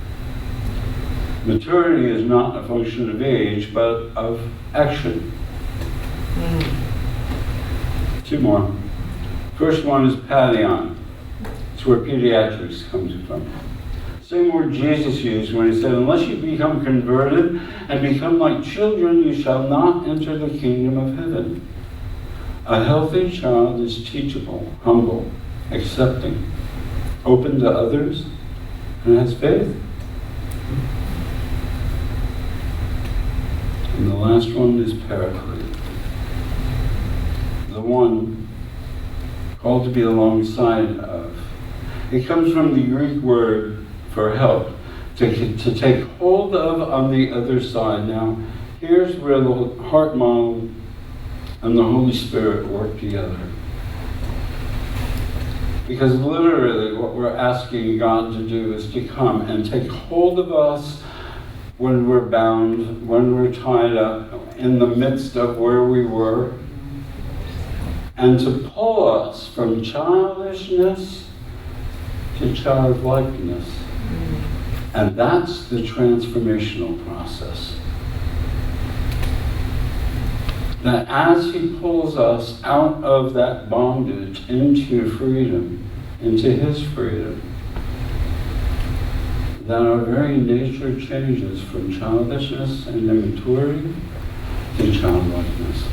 Maturity is not a function of age, but of action. Two more. First one is padion. It's where pediatrics comes from. Same word Jesus used when he said, unless you become converted and become like children, you shall not enter the kingdom of heaven. A healthy child is teachable, humble, accepting, open to others, and has faith. And the last one is paraclete. The one called to be alongside of. It comes from the Greek word for help, to take hold of on the other side. Now, here's where the heart model and the Holy Spirit work together. Because literally what we're asking God to do is to come and take hold of us when we're bound, when we're tied up, in the midst of where we were, and to pull us from childishness to childlikeness. And that's the transformational process. That as he pulls us out of that bondage into freedom, into his freedom, that our very nature changes from childishness and immaturity to childlikeness.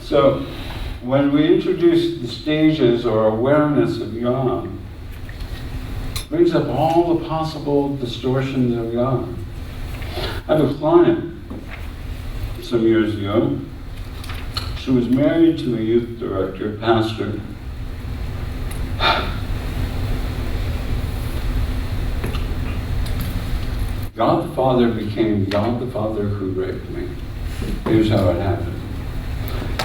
So, when we introduce the stages or awareness of God, it brings up all the possible distortions of God. I have a client some years ago. She was married to a youth director, pastor. God the Father became God the Father who raped me. Here's how it happened.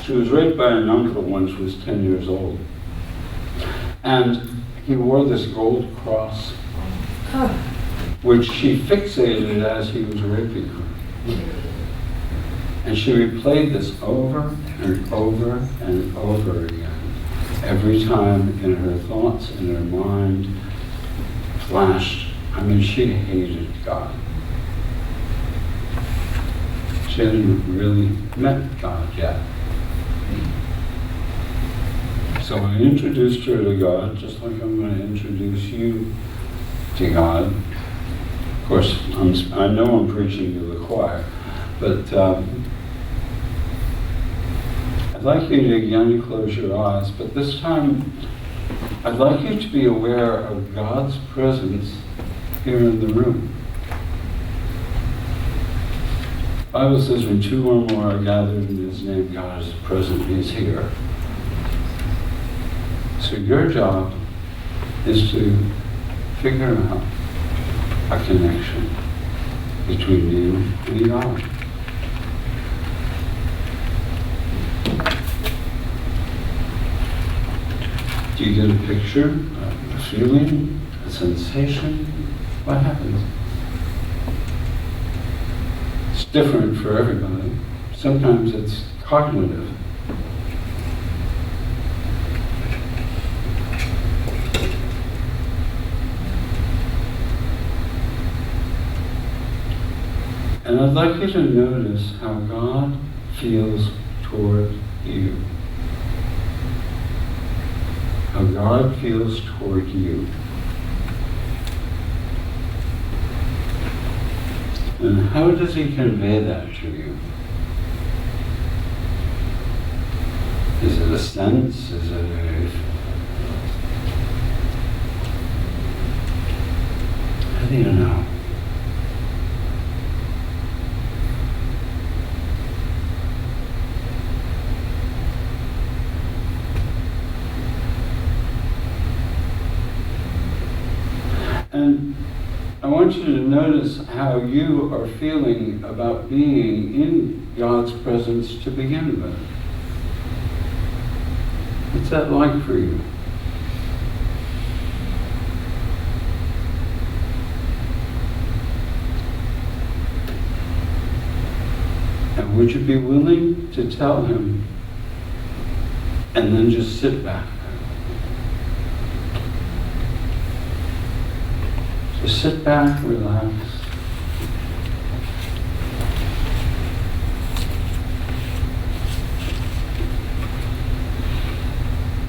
She was raped by an uncle when she was 10 years old. And he wore this gold cross, which she fixated as he was raping her. And she replayed this over and over and over again. Every time in her thoughts, in her mind, flashed. I mean, she hated God. She hadn't really met God yet. So I introduced her to God, just like I'm going to introduce you to God. Of course, I know I'm preaching to the choir, but I'd like you to again close your eyes, but this time I'd like you to be aware of God's presence here in the room. The Bible says when two or more are gathered in his name, God is present, he's here. So your job is to figure out a connection between you and God. Do you get a picture, a feeling, a sensation? What happens? It's different for everybody. Sometimes it's cognitive. And I'd like you to notice how God feels toward you. How God feels toward you. And how does he convey that to you? Is it a sense? Is it a... How do you know? And I want you to notice how you are feeling about being in God's presence to begin with? What's that like for you? And would you be willing to tell him and then just sit back? Just sit back, relax.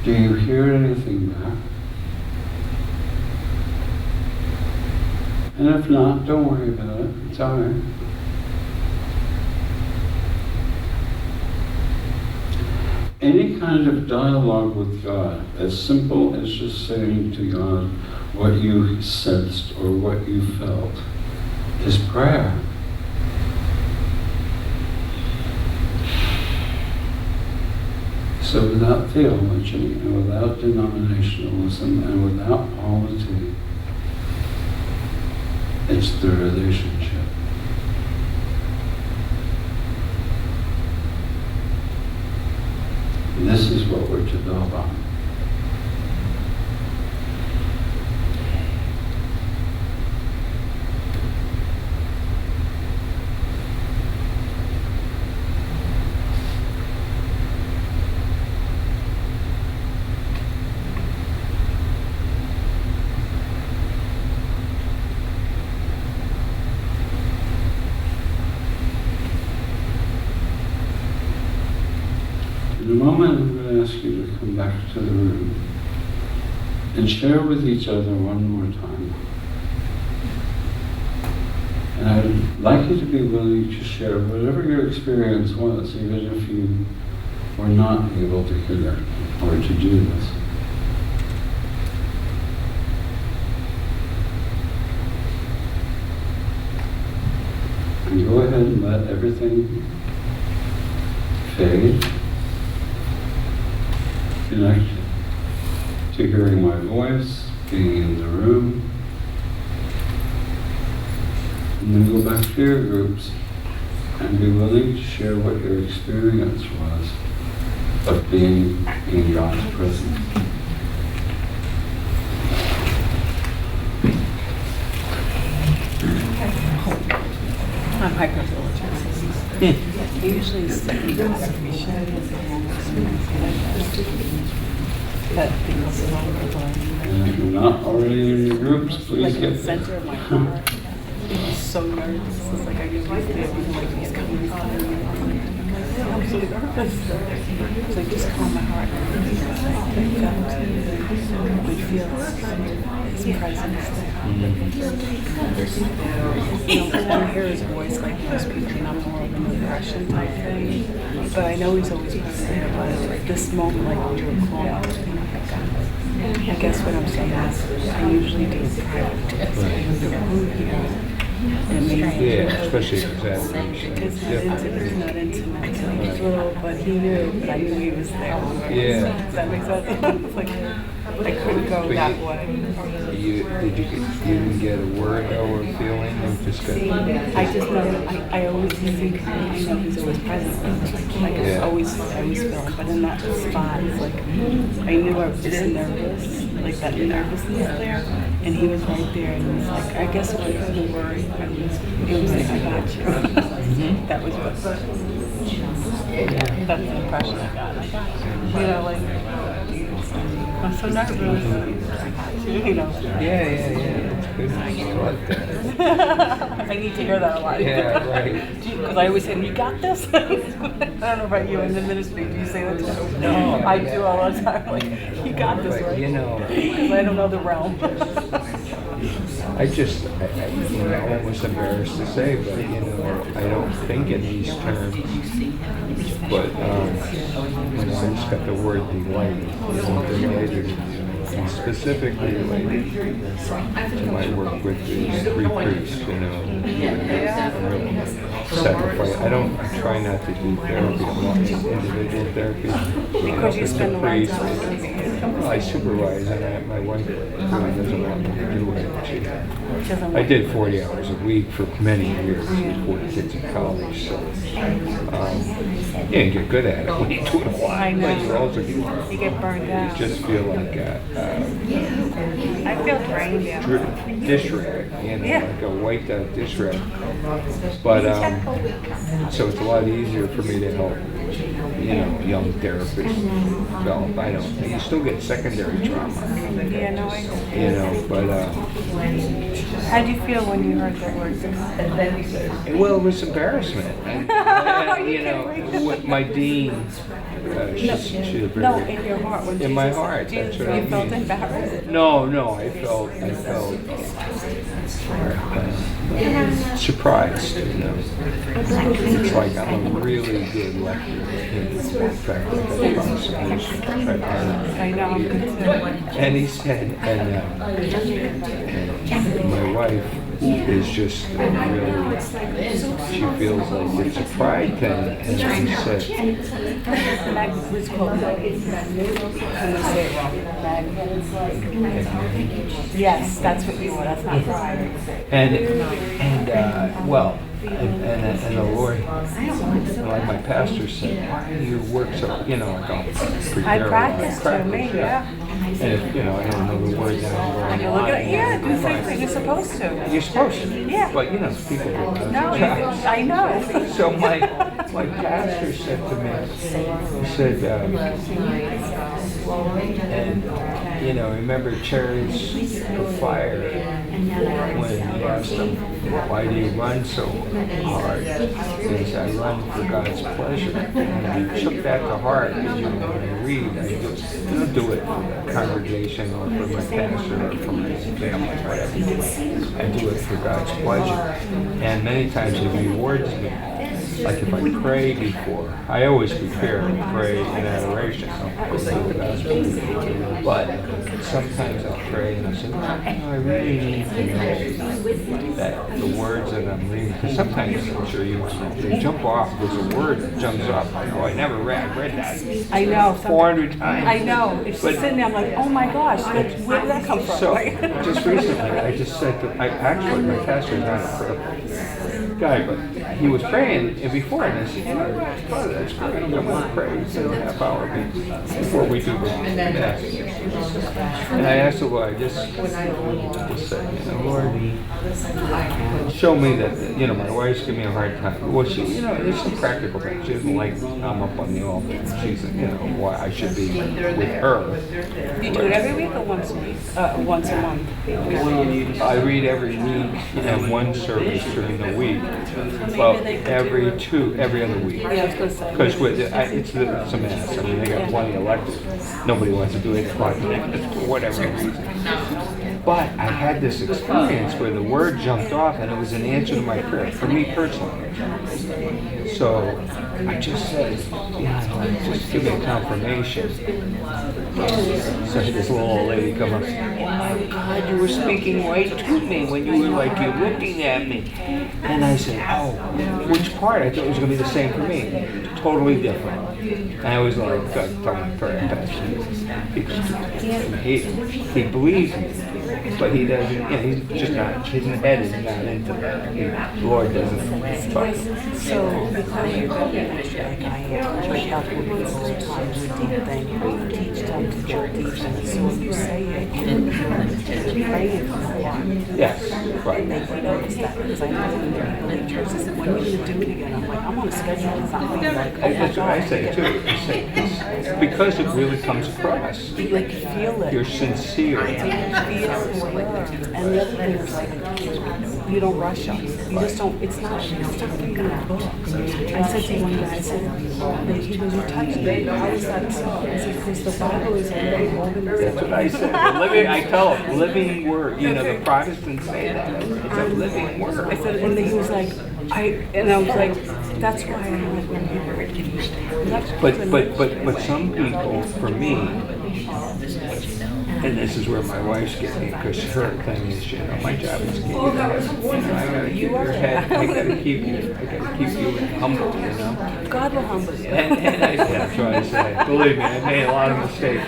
Do you hear anything back? And if not, don't worry about it. It's all right. Any kind of dialogue with God, as simple as just saying to God what you sensed or what you felt, is prayer. So without theology and without denominationalism and without polity, it's the relationship. This is what we're to build on. In a moment, I'm going to ask you to come back to the room and share with each other one more time. And I'd like you to be willing to share whatever your experience was, even if you were not able to hear or to do this. And go ahead and let everything fade. Connect to hearing my voice, being in the room, and then go back to your groups and be willing to share what your experience was of being in God's presence. I'm hypervigilant. Usually it's like but because of all the And if you're not already in your groups, please like get the there. center of my heart, I'm so nervous. It's like I get used to it, like he's coming. I'm so nervous. So just calm my heart. We feel his presence there. You know, hear his voice like he was speaking up more of an aggression type thing. But I know he's always been there. But this moment, like when you were calling out to me, I guess what I'm saying is I usually do it private. Yeah, especially examination. It's not intimate. It's little, but he knew, but I knew he was there. Yeah. Does that make sense? It's like I couldn't go that way. Did you even get a word or a feeling? Or just got, I just know, I always think, I know he's always present. Like Yeah. I always feel him, but in that spot, it's like, I knew I was just nervous, like that nervousness there, and he was right there, and he was like, I guess what was the word, it was like, I got you. That was what, that's the impression I got. I got you. You know, like, I'm so nervous. I got you, you know. yeah. It's good. I like that. I need to hear that a lot. Yeah, right. Because I always say, you got this? I don't know about you in the ministry. Do you say that too? No. I do all the time. Like, you got this, But, right? you know, Because I don't know the realm. I almost embarrassed to say, but, I don't think in these terms. But, I just got the word delight, related, and specifically related to my work with the three priests, sacrifice. I try not to do therapy, a lot of individual therapy. Because you spend a lot of priest. time. I supervise, and my wife really doesn't want me to do it. She doesn't I want- did 40 hours a week for many years before the kids in college, so you didn't get good at it when you do it a lot. I know. But you also You get burned out. just feel like I feel drained, yeah. dish rag, Yeah. like a wiped out dish rag. But so it's a lot easier for me to help, young therapists develop. I don't. You still get secondary trauma, Yeah, no, I but How do you feel when you heard that word? well, it was embarrassment. With my dean, she's a very, No, in your heart. When in my Jesus- heart. Jesus, That's what I you felt mean. embarrassed. No, I felt surprised. It's like I'm a really good lecturer in fact, I know, I'm good too. and he said, and my wife is just really, she feels like it's a pride thing, and she said, What's called I'm gonna say it wrong. Yes, that's what you want. That's not pride. and the Lord, like my pastor said, why do you work so, like I'll prepare. I practice to me, yeah. And if, I don't know the word now, And you look at it, yeah, do things you're supposed to. you're supposed to. Yeah. But, people do. No, I know. So my pastor said to me, he said, remember Chariots of Fire when he asked him, why do you run so hard? He said, I run for God's pleasure. And I took that to heart when I read. I don't do it for the congregation or for my pastor or for my family, whatever. I do it for God's pleasure. And many times he rewards me. Like if I pray before, I always prepare to pray in adoration. But sometimes I pray and I say, I really need to know that the words that I'm reading, because sometimes I'm sure they jump off. There's a word that jumps off. I never read that. I know. 400 times. I know. It's just sitting there, I'm like, oh my gosh, where did that come from? So, just recently, I just said to, actually, my pastor's not a prayer guy, but he was praying before, and I said, Father, that's great. I'm going to pray for a half hour before we do Mass. And I asked the Lord, I just said, Lord, show me that, my wife's giving me a hard time. Well, she, there's some practical things. She doesn't like I'm up on the altar. She's, why I should be with her. You do it every week or once a week? Once a month? I read every week and one service during the week. Well, every other week. Yeah, I was going to say. Because it's a mess. I mean, they got plenty elected. Nobody wants to do it for whatever reason. But I had this experience where the word jumped off and it was an answer to my prayer, for me personally. So I just said, just give me confirmation. So this little old lady come up, oh my God, you were speaking right to me when you were like, you're looking at me. And I said, oh, which part? I thought it was going to be the same for me. Totally different. And I was like, God, tell my prayer pastor. He believes me, but he doesn't, he's just not, his head is not into that. The Lord doesn't talk. So, because you're very much like I am, I help with people sometimes with deep things, you teach them to go deep in it. So when you say it, you're praying for them. Yes, right. And they notice that, because I know when they're in churches, when are you going to do it again? I'm like, I'm on a schedule or something. Like, oh my That's what I God. say too. I say, it's because it really comes across. You like feel it. You're sincere. And the other thing is like, you don't rush them. You just don't, it's not reading a book. I said to one guy, I said, he goes, you touched me. How is that so? I said, because the Bible is a living organism. That's what I said. I tell them, living word. The Protestants say that. It's a living word. I said, and he was like, I was like, that's why I don't like when people. But some people, for me, And this is where my wife's getting, because her thing is, my job is keeping your head. I gotta keep your head, I gotta keep you humble, God will humble you. And that's what I say. Believe me, I made a lot of mistakes.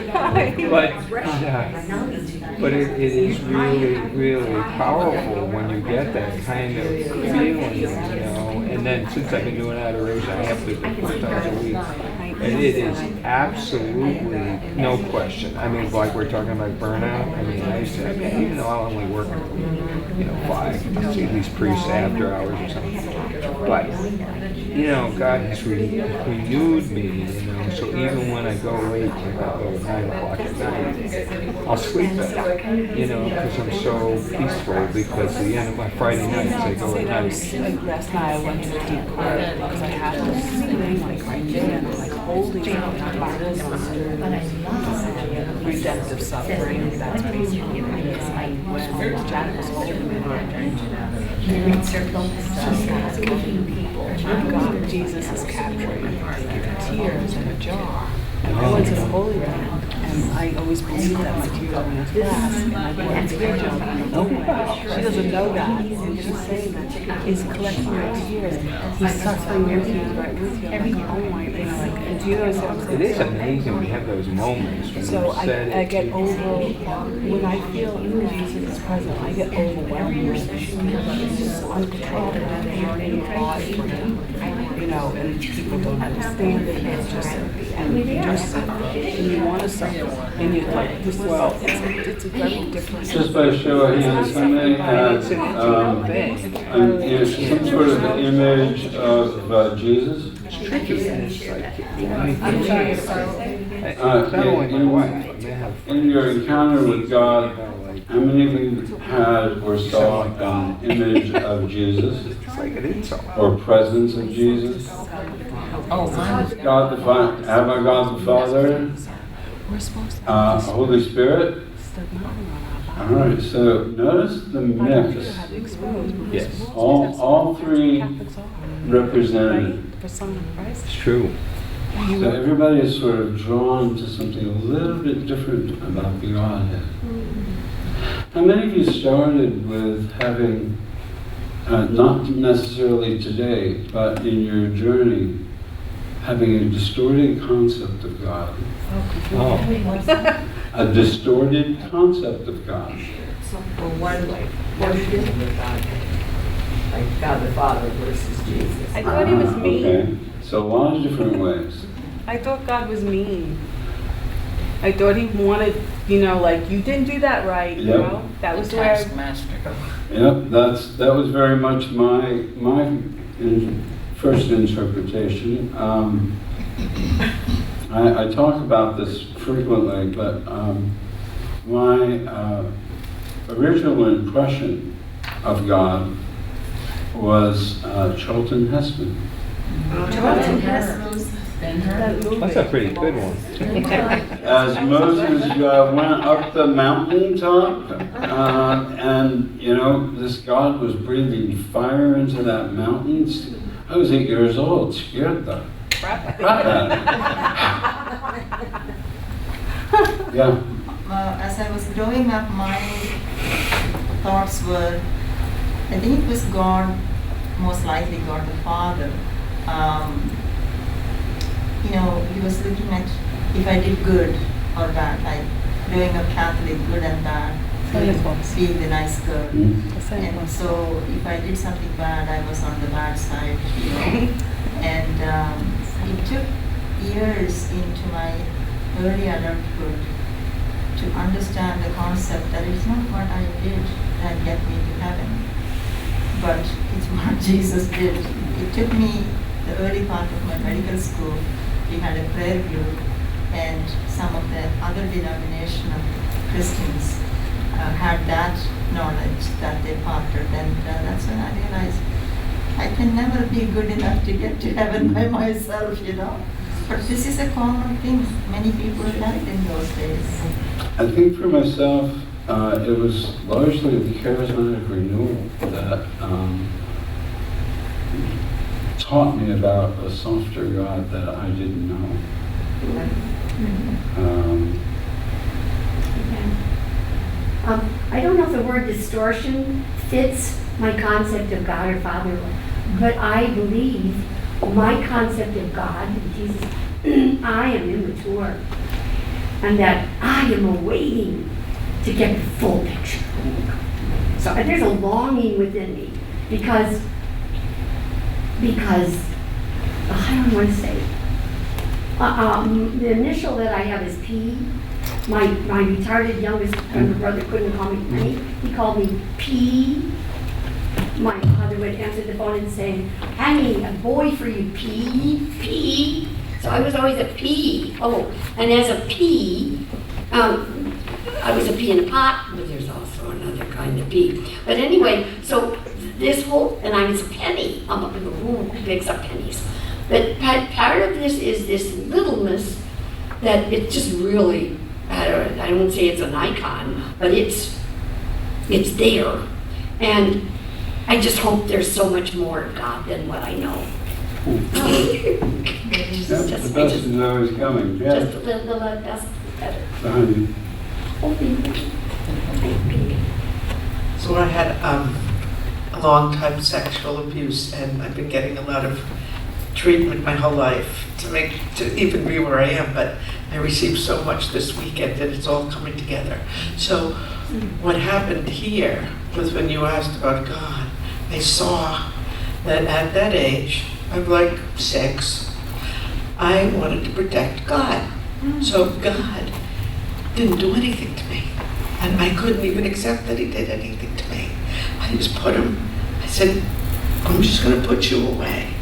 But it is really, really powerful when you get that kind of feeling, And then since I've been doing adoration, I have to do it 4 times a week. And it is absolutely no question. I mean, like we're talking about burnout. I mean, even though I only work, 5, I see these priests after hours or something. But, God has renewed me, so even when I go late, like I'll go at 9 o'clock at night, I'll sleep better, because I'm so peaceful, because the end of my Friday nights, I go at night. Like last night I went to a deep prayer because I have to sing like right there, like holding out my bodies redemptive suffering. That's basically when Janet was holding me. My God, Jesus is capturing tears in a jar. And I went to the Holy Land, and I always believe that my tears are in his glass, and I brought a tear jar out of nowhere. She doesn't know that, and she's saying that he's collecting your tears. He's suffering your tears right with you. I'm like, oh my, and do you know what I'm saying? It is amazing we have those moments when So you said I get when I feel Jesus is present, I get overwhelmed. It's just uncontrollable. I'm yearning your body for him. And people don't understand it. It's just, and you want to suffer, and you're like, well, it's a very different. Just by show of hands, how many had some sort of image of Jesus? it's tricky, and it's like, I'm sorry, not only my wife, but they have In your encounter with God, how many of you had or saw an image of Jesus? it's like an insult. Or presence of Jesus? God the Father, have I God the Father? We're supposed to Holy Spirit? All right, so notice the mix. Yes. All 3 represented. It's true. So everybody is sort of drawn to something a little bit different about the Godhead. How many of you started with having, not necessarily today, but in your journey, having a distorted concept of God? Oh. A distorted concept of God. What like God the Father versus Jesus. I thought he was mean. Okay, so a lot of different ways. I thought God was mean. I thought he wanted, like, you didn't do that right, Yep. That was where. Yep, that was very much my first interpretation. I talk about this frequently, but my original impression of God was Charlton Heston. Charlton Heston's That's a pretty good one. As Moses went up the mountaintop, and this God was breathing fire into that mountain. I was 8 years old, scared the crap out of me. Yeah. as I was growing up, my thoughts were, I think it was God, most likely God the Father. He was looking at if I did good or bad, like growing up Catholic, good and bad, being the nice girl. And so if I did something bad, I was on the bad side, And it took years into my early adulthood to understand the concept that it's not what I did that get me to heaven, but it's what Jesus did. It took me the early part of my medical school. We had a prayer group, and some of the other denomination of Christians had that knowledge that they parted, and that's when I realized I can never be good enough to get to heaven by myself, But this is a common thing. Many people had it in those days. I think for myself, it was largely the charismatic renewal that taught me about a softer God that I didn't know. word distortion fits my concept of God or fatherhood. But I believe my concept of God, Jesus, I am immature. And that I am awaiting to get the full picture. So there's a longing within me because I don't want to say. The initial that I have is P. My retarded youngest younger brother couldn't call me Penny. He called me P. My father would answer the phone and say, "Honey, a boy for you, P, P." So I was always a P. Oh, and as a P, I was a pea in a pot, but there's also another kind of pea. But anyway, so this whole, and I was a penny. I'm up in the room who picks up pennies. But part of this is this littleness that it just really, I won't say it's an icon, but it's there. And I just hope there's so much more of God than what I know. Yep, the best is always coming. Yeah. Just the best better. Behind you. So I had a long time sexual abuse, and I've been getting a lot of treatment my whole life to even be where I am, but I received so much this weekend that it's all coming together. So what happened here was when you asked about God, I saw that at that age, I'm like 6, I wanted to protect God. So God didn't do anything to me. And I couldn't even accept that he did anything to me. I just put him, I said, I'm just gonna put you away.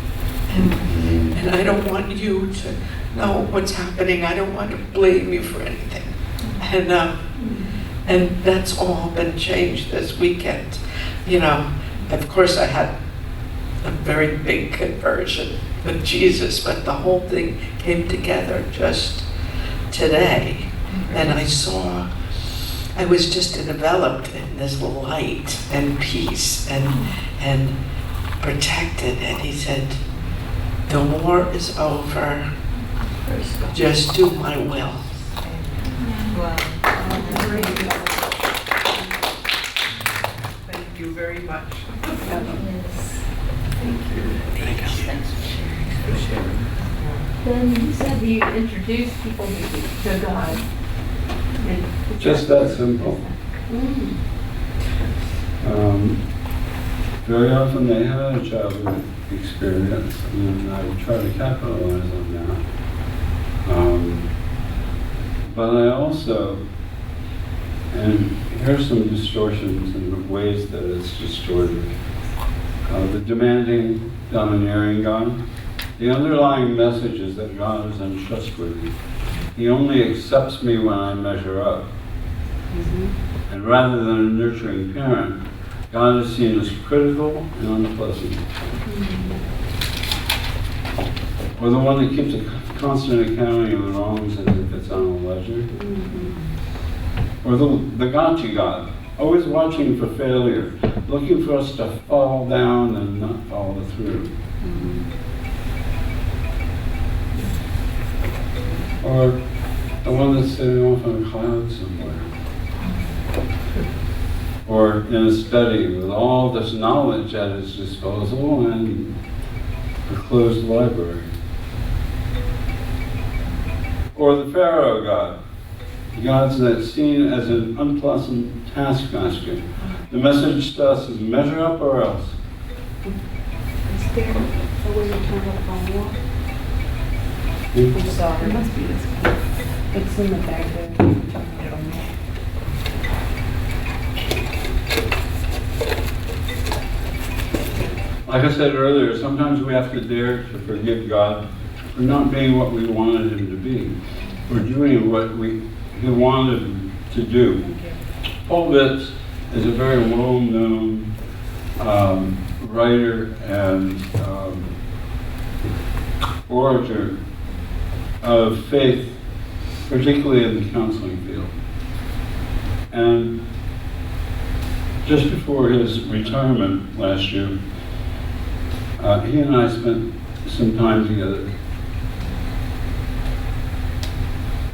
And I don't want you to know what's happening. I don't want to blame you for anything. And that's all been changed this weekend. You know, of course I had a very big conversion with Jesus, but the whole thing came together just today. And I was just enveloped in this light and peace and protected. And he said, the war is over. Just do my will. Wow. Thank you very much. Yes. Then you said you introduced people to God. Just that simple. Very often they had a childhood experience, and I try to capitalize on that. But I also, and here's some distortions in the ways that it's distorted. The demanding, domineering God. The underlying message is that God is untrustworthy. He only accepts me when I measure up. And rather than a nurturing parent, God is seen as critical and unpleasant. Or the one that keeps a constant accounting of the wrongs as if it's on a ledger. Or the gotcha God, always watching for failure, looking for us to fall down and not follow through. Or the one that's sitting off on a cloud somewhere. Or in a study with all this knowledge at his disposal and a closed library. Or the Pharaoh God. God's that's seen as an unpleasant taskmaster. The message to us is measure up or else. Is there a way to turn up on what? I'm sorry. It must be this one. It's in the back there. I don't know. Like I said earlier, sometimes we have to dare to forgive God for not being what we wanted him to be, or doing what he wanted him to do. Paul Vitz is a very well-known writer and orator of faith, particularly in the counseling field. And just before his retirement last year, he and I spent some time together.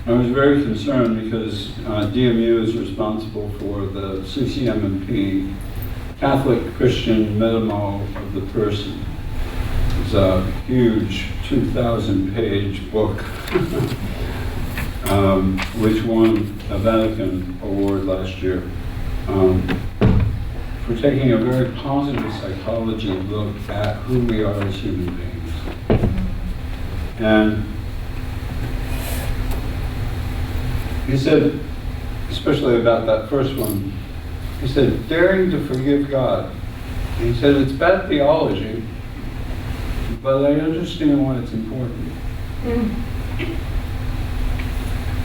I was very concerned because DMU is responsible for the CCMP, Catholic Christian Metamo of the Person. It's a huge 2,000-page book, which won a Vatican award last year for taking a very positive psychology look at who we are as human beings. And he said, especially about that first one, he said, daring to forgive God. And he said, it's bad theology, but I understand why it's important.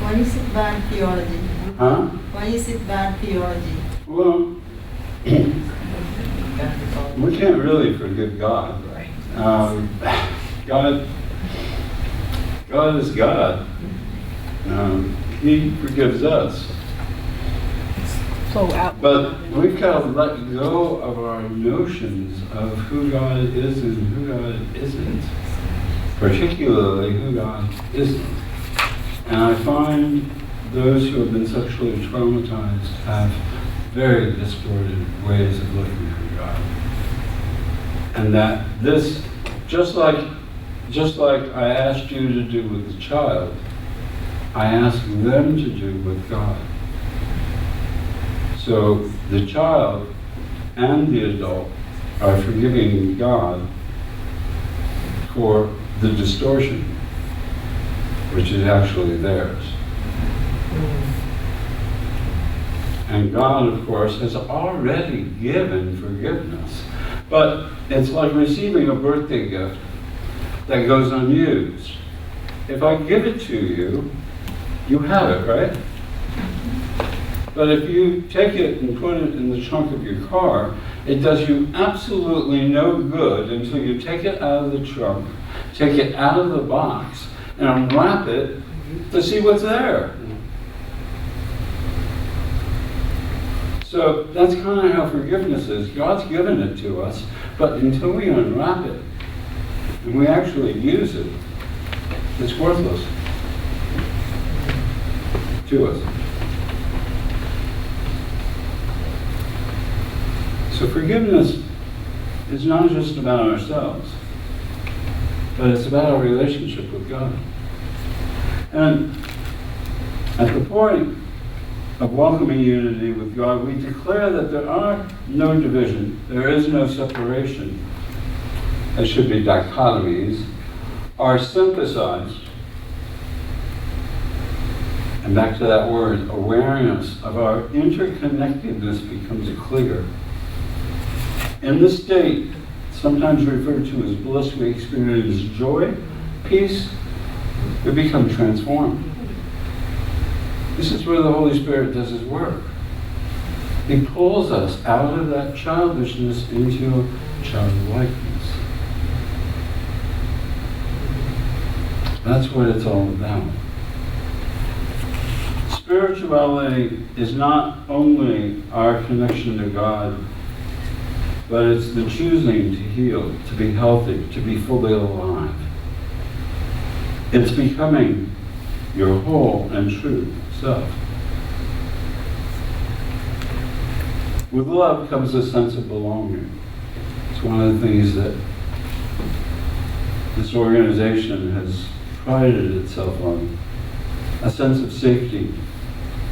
Why is it bad theology? Huh? Why is it bad theology? Well, we can't really forgive God. God is God. He forgives us. So out. But we've got to let go of our notions of who God is and who God isn't, particularly who God isn't. And I find those who have been sexually traumatized have very distorted ways of looking at God. And that this, just like I asked you to do with the child, I ask them to do with God. So the child and the adult are forgiving God for the distortion, which is actually theirs. And God, of course, has already given forgiveness. But it's like receiving a birthday gift that goes unused. If I give it to you, you have it, right? But if you take it and put it in the trunk of your car, it does you absolutely no good until you take it out of the trunk, take it out of the box, and unwrap it to see what's there. So that's kind of how forgiveness is. God's given it to us, but until we unwrap it and we actually use it, it's worthless to us. So forgiveness is not just about ourselves, but it's about our relationship with God. And at the point of welcoming unity with God, we declare that there are no division, there is no separation. There should be dichotomies, are synthesized. And back to that word, awareness of our interconnectedness becomes clear. In this state, sometimes referred to as bliss, we experience joy, peace, we become transformed. This is where the Holy Spirit does His work. He pulls us out of that childishness into childlikeness. That's what it's all about. Spirituality is not only our connection to God, but it's the choosing to heal, to be healthy, to be fully alive. It's becoming your whole and true self. With love comes a sense of belonging. It's one of the things that this organization has prided itself on. A sense of safety,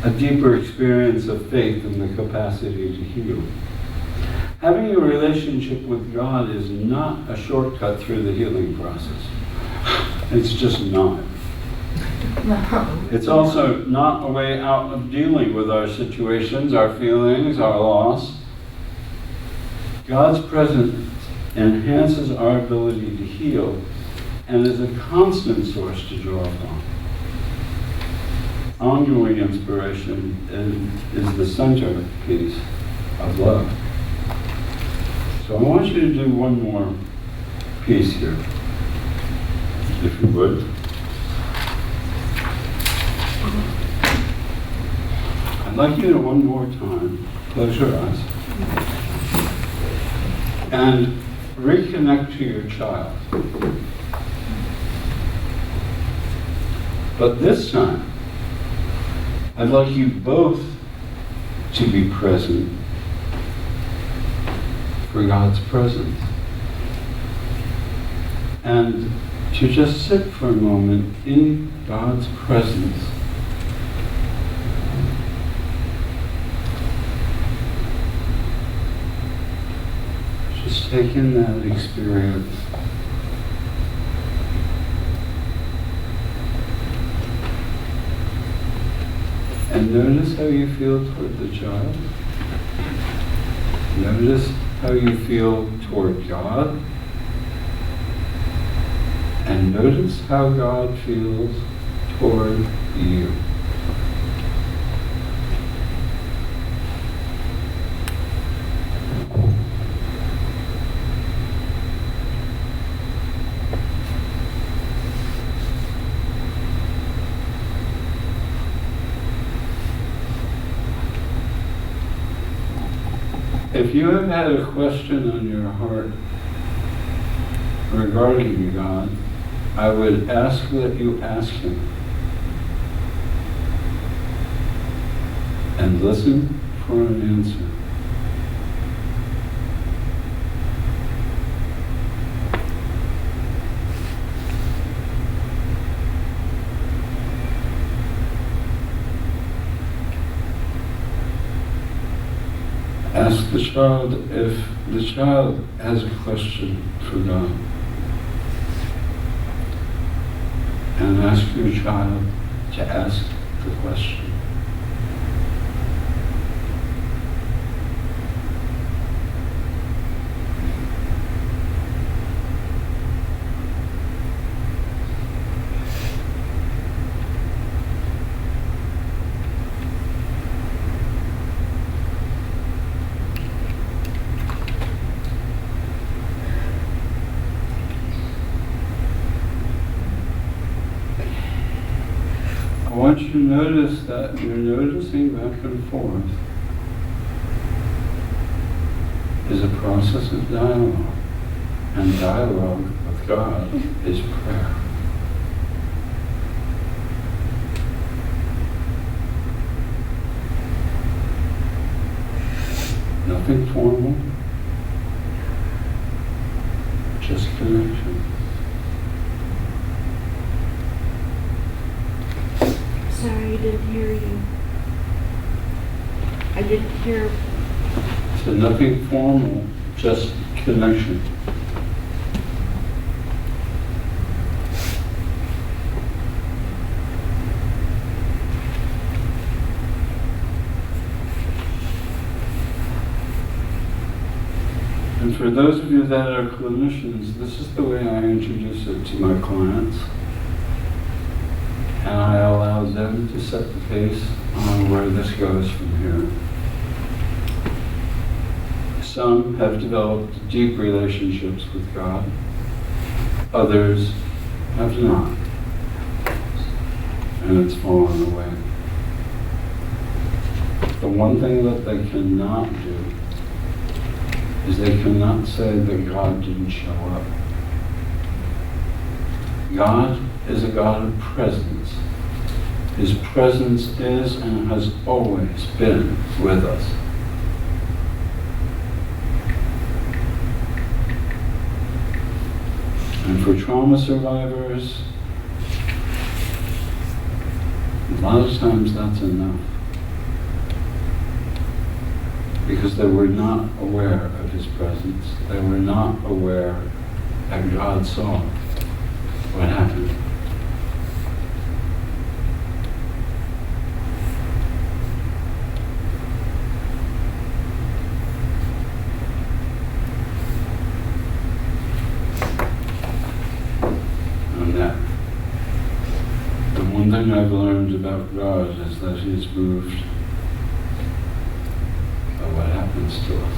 a deeper experience of faith and the capacity to heal. Having a relationship with God is not a shortcut through the healing process. It's just not. It's also not a way out of dealing with our situations, our feelings, our loss. God's presence enhances our ability to heal and is a constant source to draw from. Ongoing inspiration is the centerpiece of love. So I want you to do one more piece here, if you would. I'd like you to one more time close your eyes and reconnect to your child. But this time, I'd like you both to be present for God's presence. And to just sit for a moment in God's presence. Just take in that experience. And notice how you feel toward the child. Notice how you feel toward God. And notice how God feels toward you. If you have had a question on your heart regarding God, I would ask that you ask Him. And listen for an answer. Ask the child if the child has a question for God. And ask your child to ask the question. I want you to notice that you're noticing back and forth is a process of dialogue. And dialogue with God is prayer. Nothing formal, just connection. Sorry, I didn't hear you. I didn't hear. So nothing formal, just connection. And for those of you that are clinicians, this is the way I introduce it to my clients. And I allow them to set the pace on where this goes from here. Some have developed deep relationships with God. Others have not. And it's fallen away. The one thing that they cannot do is they cannot say that God didn't show up. God is a God of presence. His presence is and has always been with us. And for trauma survivors, a lot of times that's enough. Because they were not aware of His presence. They were not aware that God saw what happened. And that, the one thing I've learned about God is that He's moved by what happens to us.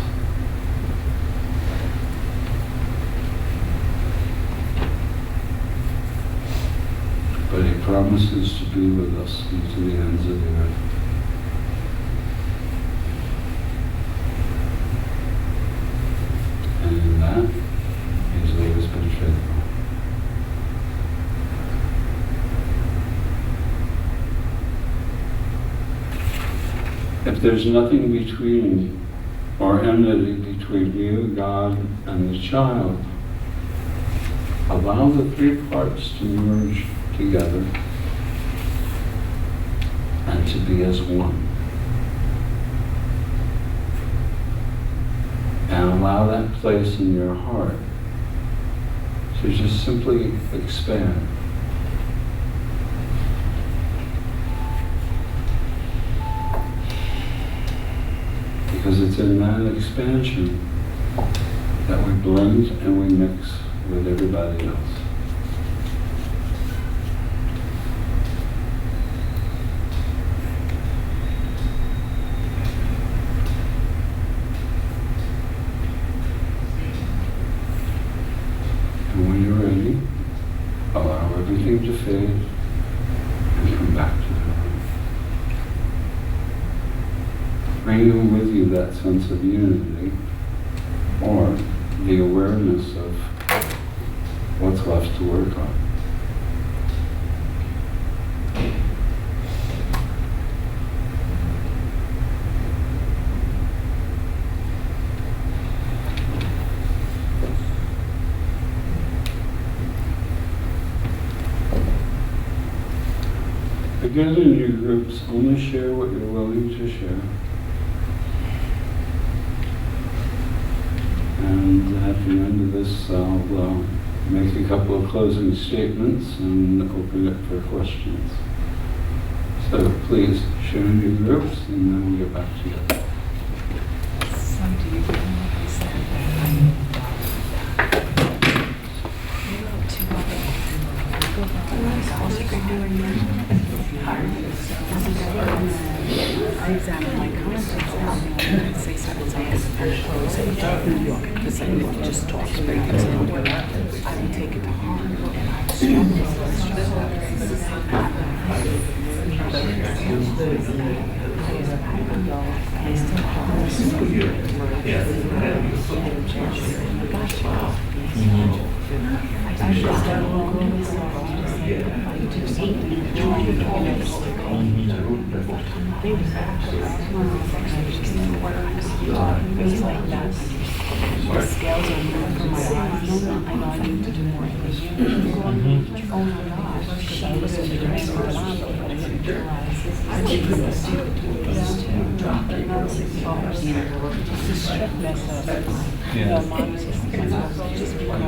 But He promises to be with us unto the ends of the earth. And in that, He's always been faithful. If there's nothing between or enmity between you, God, and the child, allow the three parts to merge together and to be as one. And allow that place in your heart to just simply expand. Because it's in that expansion that we blend and we mix with everybody else. And when you're ready, allow everything to fade and come back to the room. Bringing with you that sense of unity or the awareness of what's left to work on. Again, in your groups, only share what you're willing to share. And at the end of this, I'll make a couple of closing statements and open it for questions. So please share in your groups and then we'll get back to you. I examine my conscience and say something and close it. New York, because I would just talk straight to I would take it to heart and I would the scales are moving from my eyes. I know I need to do more English. Oh my gosh, I was in the demand for Yolanda, but I didn't realize I didn't the strictness of the mindset. Just because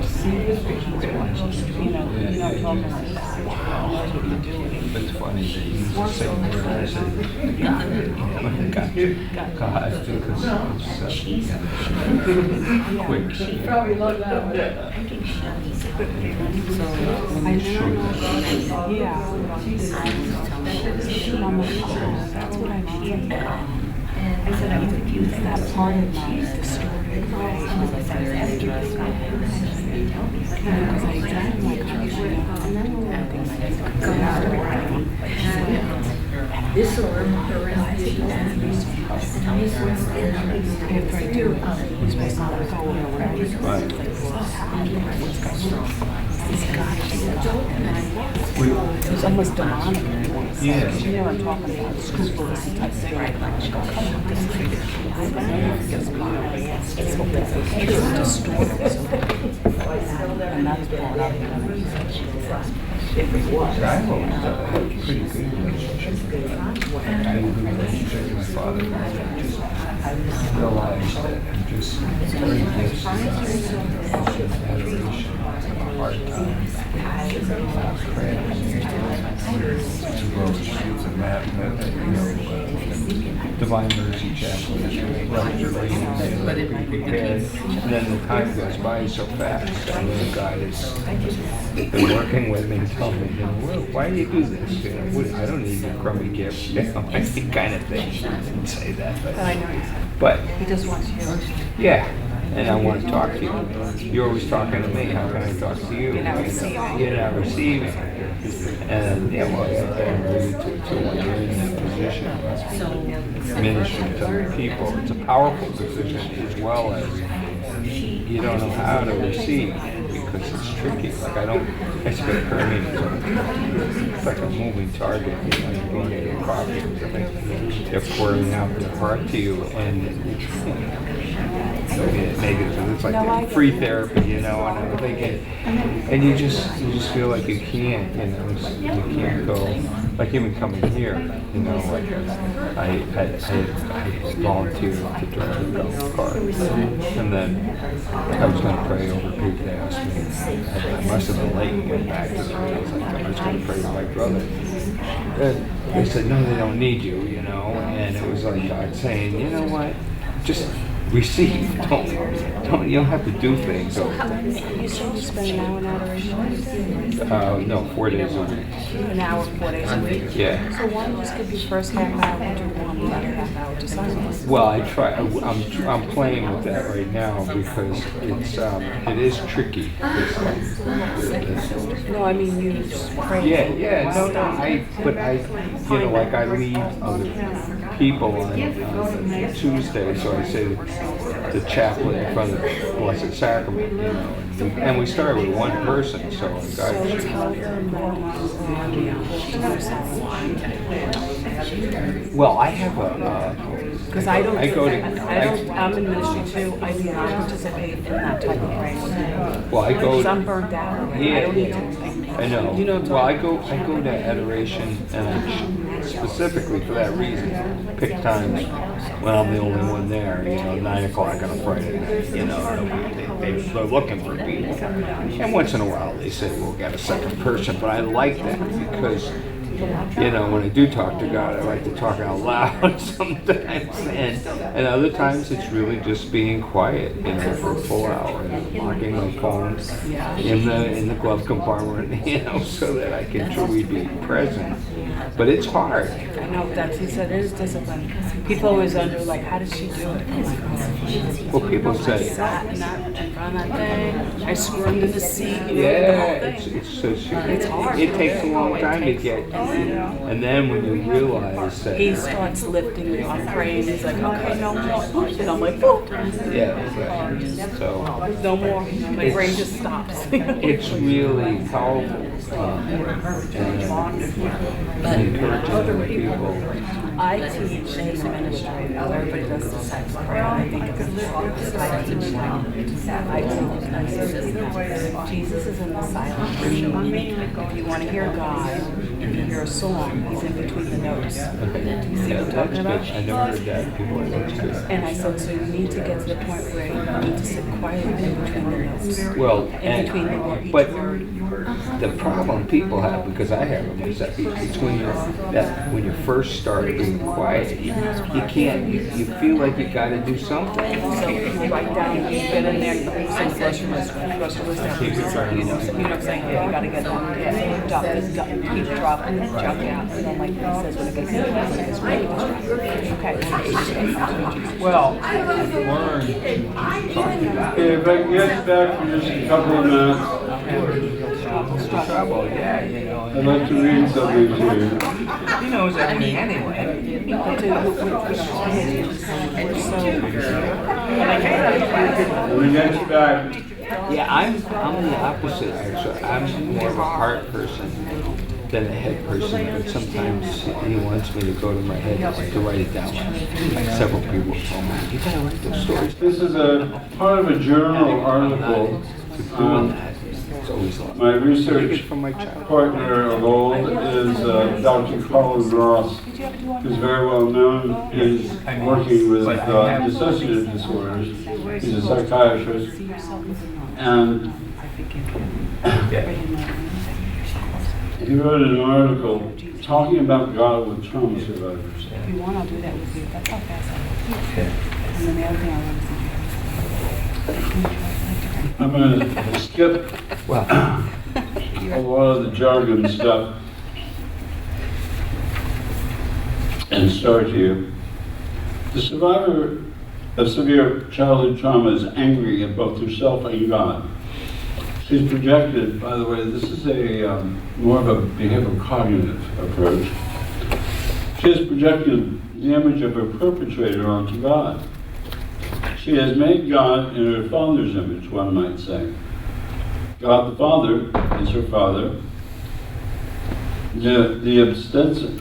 see he's watching, you know, talking like that. He knows what you're doing. It's funny that you say word I say, God, because it's quick. She probably loved that one. So I know, yeah. I'm like, oh, that's what I need. I said I would use that part of my distorted way. Because I examined my conscience and then go after this one, after I do it, he's my mother go around. It was almost demonic. Yeah. You know what I'm talking about, scrupulous type thing. Like, come on, this thing. It's distorted. And that's brought up. I've always had a pretty good relationship with that. I had a good relationship with my father. I just realized that I'm just very close to adoration, a hard time. To Rose, she's a Divine Mercy Chapel, and then the time goes by so fast. And the guy that's been working with me told me, well, why do you do this? You know, I don't need your crummy gift. You know, kind of thing. He didn't say that, but I know you said. But He just wants you. yeah, and I want to talk to you. You're always talking to me. How can I talk to you? You're not receiving. You're not receiving. And yeah, well, I alluded to when you're in that position, ministry to other people. It's a powerful position as well as you don't know how to receive because it's tricky. Like I speak Korean, it's like a moving target. You know, you're going to get coffee or something. They're pouring out their heart to you, and it's like free therapy, you know, and everything. And you just feel like you can't, you know, you can't go. Like even coming here, you know, like I volunteered to drive a golf cart, and then I was going to pray over people. They asked me, I must have been late getting back to them. I was like, I was going to pray with my brother. And they said, no, they don't need you, you know, and it was like God saying, you know what, just receive. You don't have to do things. So, You said you spend an hour in adoration? no, 4 days a week. An hour, 4 days a week? Yeah. So why don't you just give your first half hour to one, the other half hour to silence? Well, I try. I'm playing with that right now because it is tricky. No, I mean you just pray. Yeah. No. But like I lead other people on Tuesday, so I say the chaplain in front of the Blessed Sacrament, you know, and we started with one person, so God. So tell them Well, I have a. Because I don't, I'm in ministry too, I do not participate in that type of praying. Well, I go. Because I'm burnt out. Yeah, I don't need to. I know. You know. Well, I go to adoration, and I specifically for that reason pick times when I'm the only one there. You know, 9 o'clock on a Friday night. You know, they're looking for people, and once in a while they say we'll get a second person. But I like that because. You know, when I do talk to God, I like to talk out loud sometimes, and other times it's really just being quiet, you know, for a full hour, and locking my phone in the glove compartment, you know, so that I can truly be present. But it's hard. I know that's, he said it is discipline. People always wonder, like, how does she do it? I'm like, Well, people I say, sat in front of that thing, I squirmed in the seat, you know, yeah, the whole thing. it's hard. It takes a long time to get. And then when you realize that... He starts lifting me on praying. He's like, okay, no more. And I'm like, oh. Yeah, exactly. So... No more. My brain just stops. It's really powerful. And encouraging other people. I teach in ministry. Everybody does the sex prayer. I think it's I teach now. I say, Jesus is in the silence. If you want to hear God, if you hear a song, he's in between the notes. Do you see what I'm talking about? I never heard that before. That's good. And I said, so you need to get to the point where you need to sit quietly in between the notes. Well, In between the word, but the problem people have, because I have them, is that between that when you first start being quiet, you can't. You feel like you got to do something. So you write down, you get in there, you sing the rest of list, you know what I'm saying? Yeah, you got to get that. Keep dropping the junk out. And then, like he says, when it gets in the it's really okay. Well, I've learned to talk about If I can get back for just a couple of minutes, trouble. Yeah, you know. I'd like to read something to you. He knows everything anyway. When we get back, Yeah, I'm the opposite actually. I'm more of a heart person than a head person, but sometimes he wants me to go to my head to write it down. Like several people told me, you gotta write those stories. this is a part of a journal article. It's always like My research from my childhood. partner of old is Dr. Colin Ross, who's very well known. He's working with dissociative disorders. He's a psychiatrist. And he wrote an article talking about God with trauma survivors. If you want, I'll do that with you. That's how fast I work. And then the other thing I want to say. I'm going to skip a lot of the jargon stuff and start here. The survivor of severe childhood trauma is angry at both herself and God. She's projected, by the way, this is a more of a behavioral cognitive approach. She has projected the image of her perpetrator onto God. She has made God in her father's image, one might say. God the Father is her father. The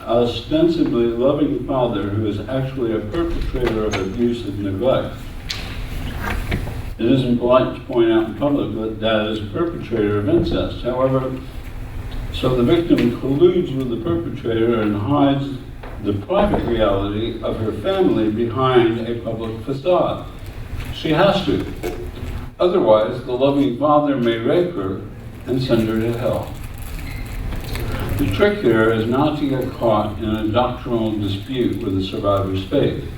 ostensibly loving father who is actually a perpetrator of abuse and neglect. It isn't polite to point out in public that dad is a perpetrator of incest. However, so the victim colludes with the perpetrator and hides the private reality of her family behind a public facade. She has to. Otherwise, the loving father may rape her and send her to hell. The trick here is not to get caught in a doctrinal dispute with the survivor's faith.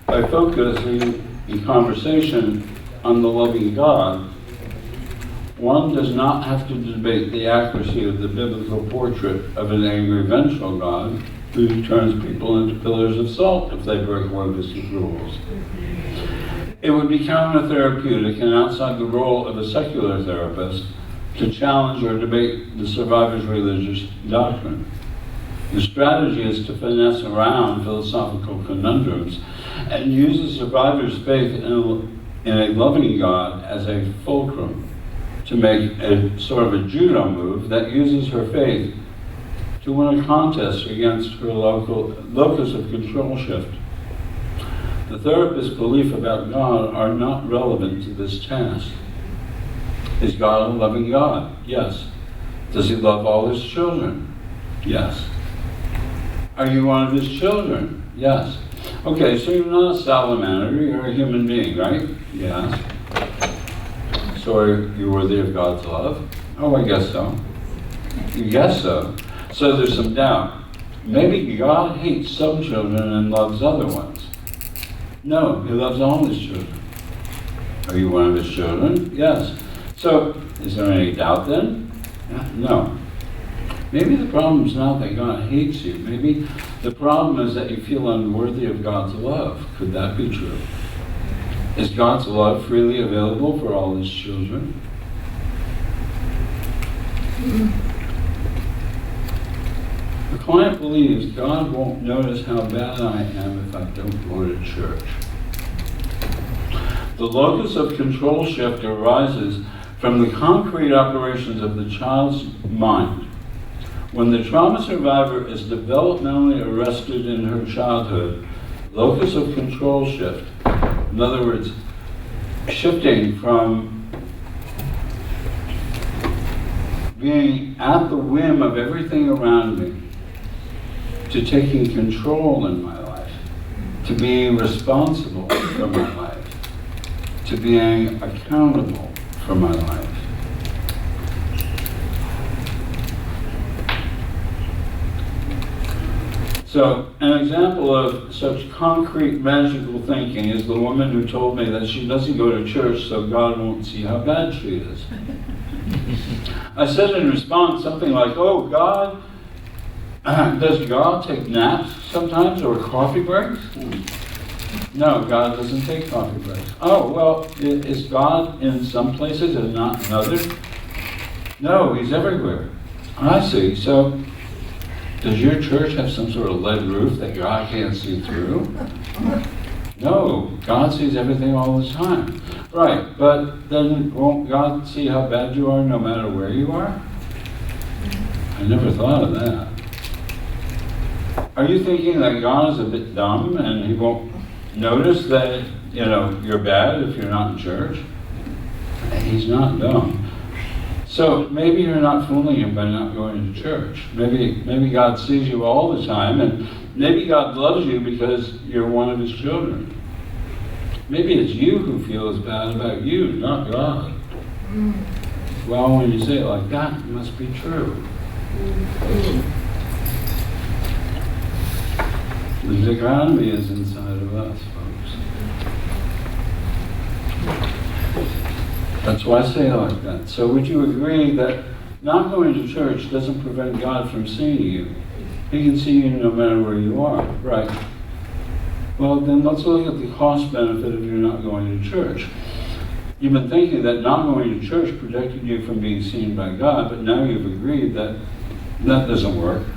By focusing in conversation on the loving God, one does not have to debate the accuracy of the biblical portrait of an angry, vengeful God who turns people into pillars of salt if they break one of his rules. It would be counter-therapeutic and outside the role of a secular therapist to challenge or debate the survivor's religious doctrine. The strategy is to finesse around philosophical conundrums and use the survivor's faith in a loving God as a fulcrum to make a sort of a judo move that uses her faith to win a contest against her locus of control shift. The therapist's belief about God are not relevant to this task. Is God a loving God? Yes. Does he love all his children? Yes. Are you one of his children? Yes. Okay, so you're not a salamander, you're a human being, right? Yes. So are you worthy of God's love? Oh, I guess so. You guess so. So there's some doubt. Maybe God hates some children and loves other ones. No, he loves all his children. Are you one of his children? Yes. So, is there any doubt then? No. Maybe the problem is not that God hates you. Maybe the problem is that you feel unworthy of God's love. Could that be true? Is God's love freely available for all his children? The client believes God won't notice how bad I am if I don't go to church. The locus of control shift arises from the concrete operations of the child's mind. When the trauma survivor is developmentally arrested in her childhood, locus of control shift, in other words, shifting from being at the whim of everything around me to taking control in my life, to being responsible for my life, to being accountable for my life. So, an example of such concrete magical thinking is the woman who told me that she doesn't go to church so God won't see how bad she is. I said in response something like, oh, God, does God take naps sometimes or coffee breaks? No, God doesn't take coffee breaks. Oh, well, is God in some places and not in others? No, he's everywhere. I see. So, does your church have some sort of lead roof that God can't see through? No, God sees everything all the time. Right, but then won't God see how bad you are no matter where you are? I never thought of that. Are you thinking that God is a bit dumb and he won't notice that, you're bad if you're not in church? He's not dumb. So maybe you're not fooling him by not going to church. Maybe God sees you all the time, and maybe God loves you because you're one of his children. Maybe it's you who feels bad about you, not God. Well, when you say it like that, it must be true. The dichotomy is inside of us, folks. That's why I say it like that. So would you agree that not going to church doesn't prevent God from seeing you? He can see you no matter where you are, right? Well, then let's look at the cost benefit of you not going to church. You've been thinking that not going to church protected you from being seen by God, but now you've agreed that that doesn't work.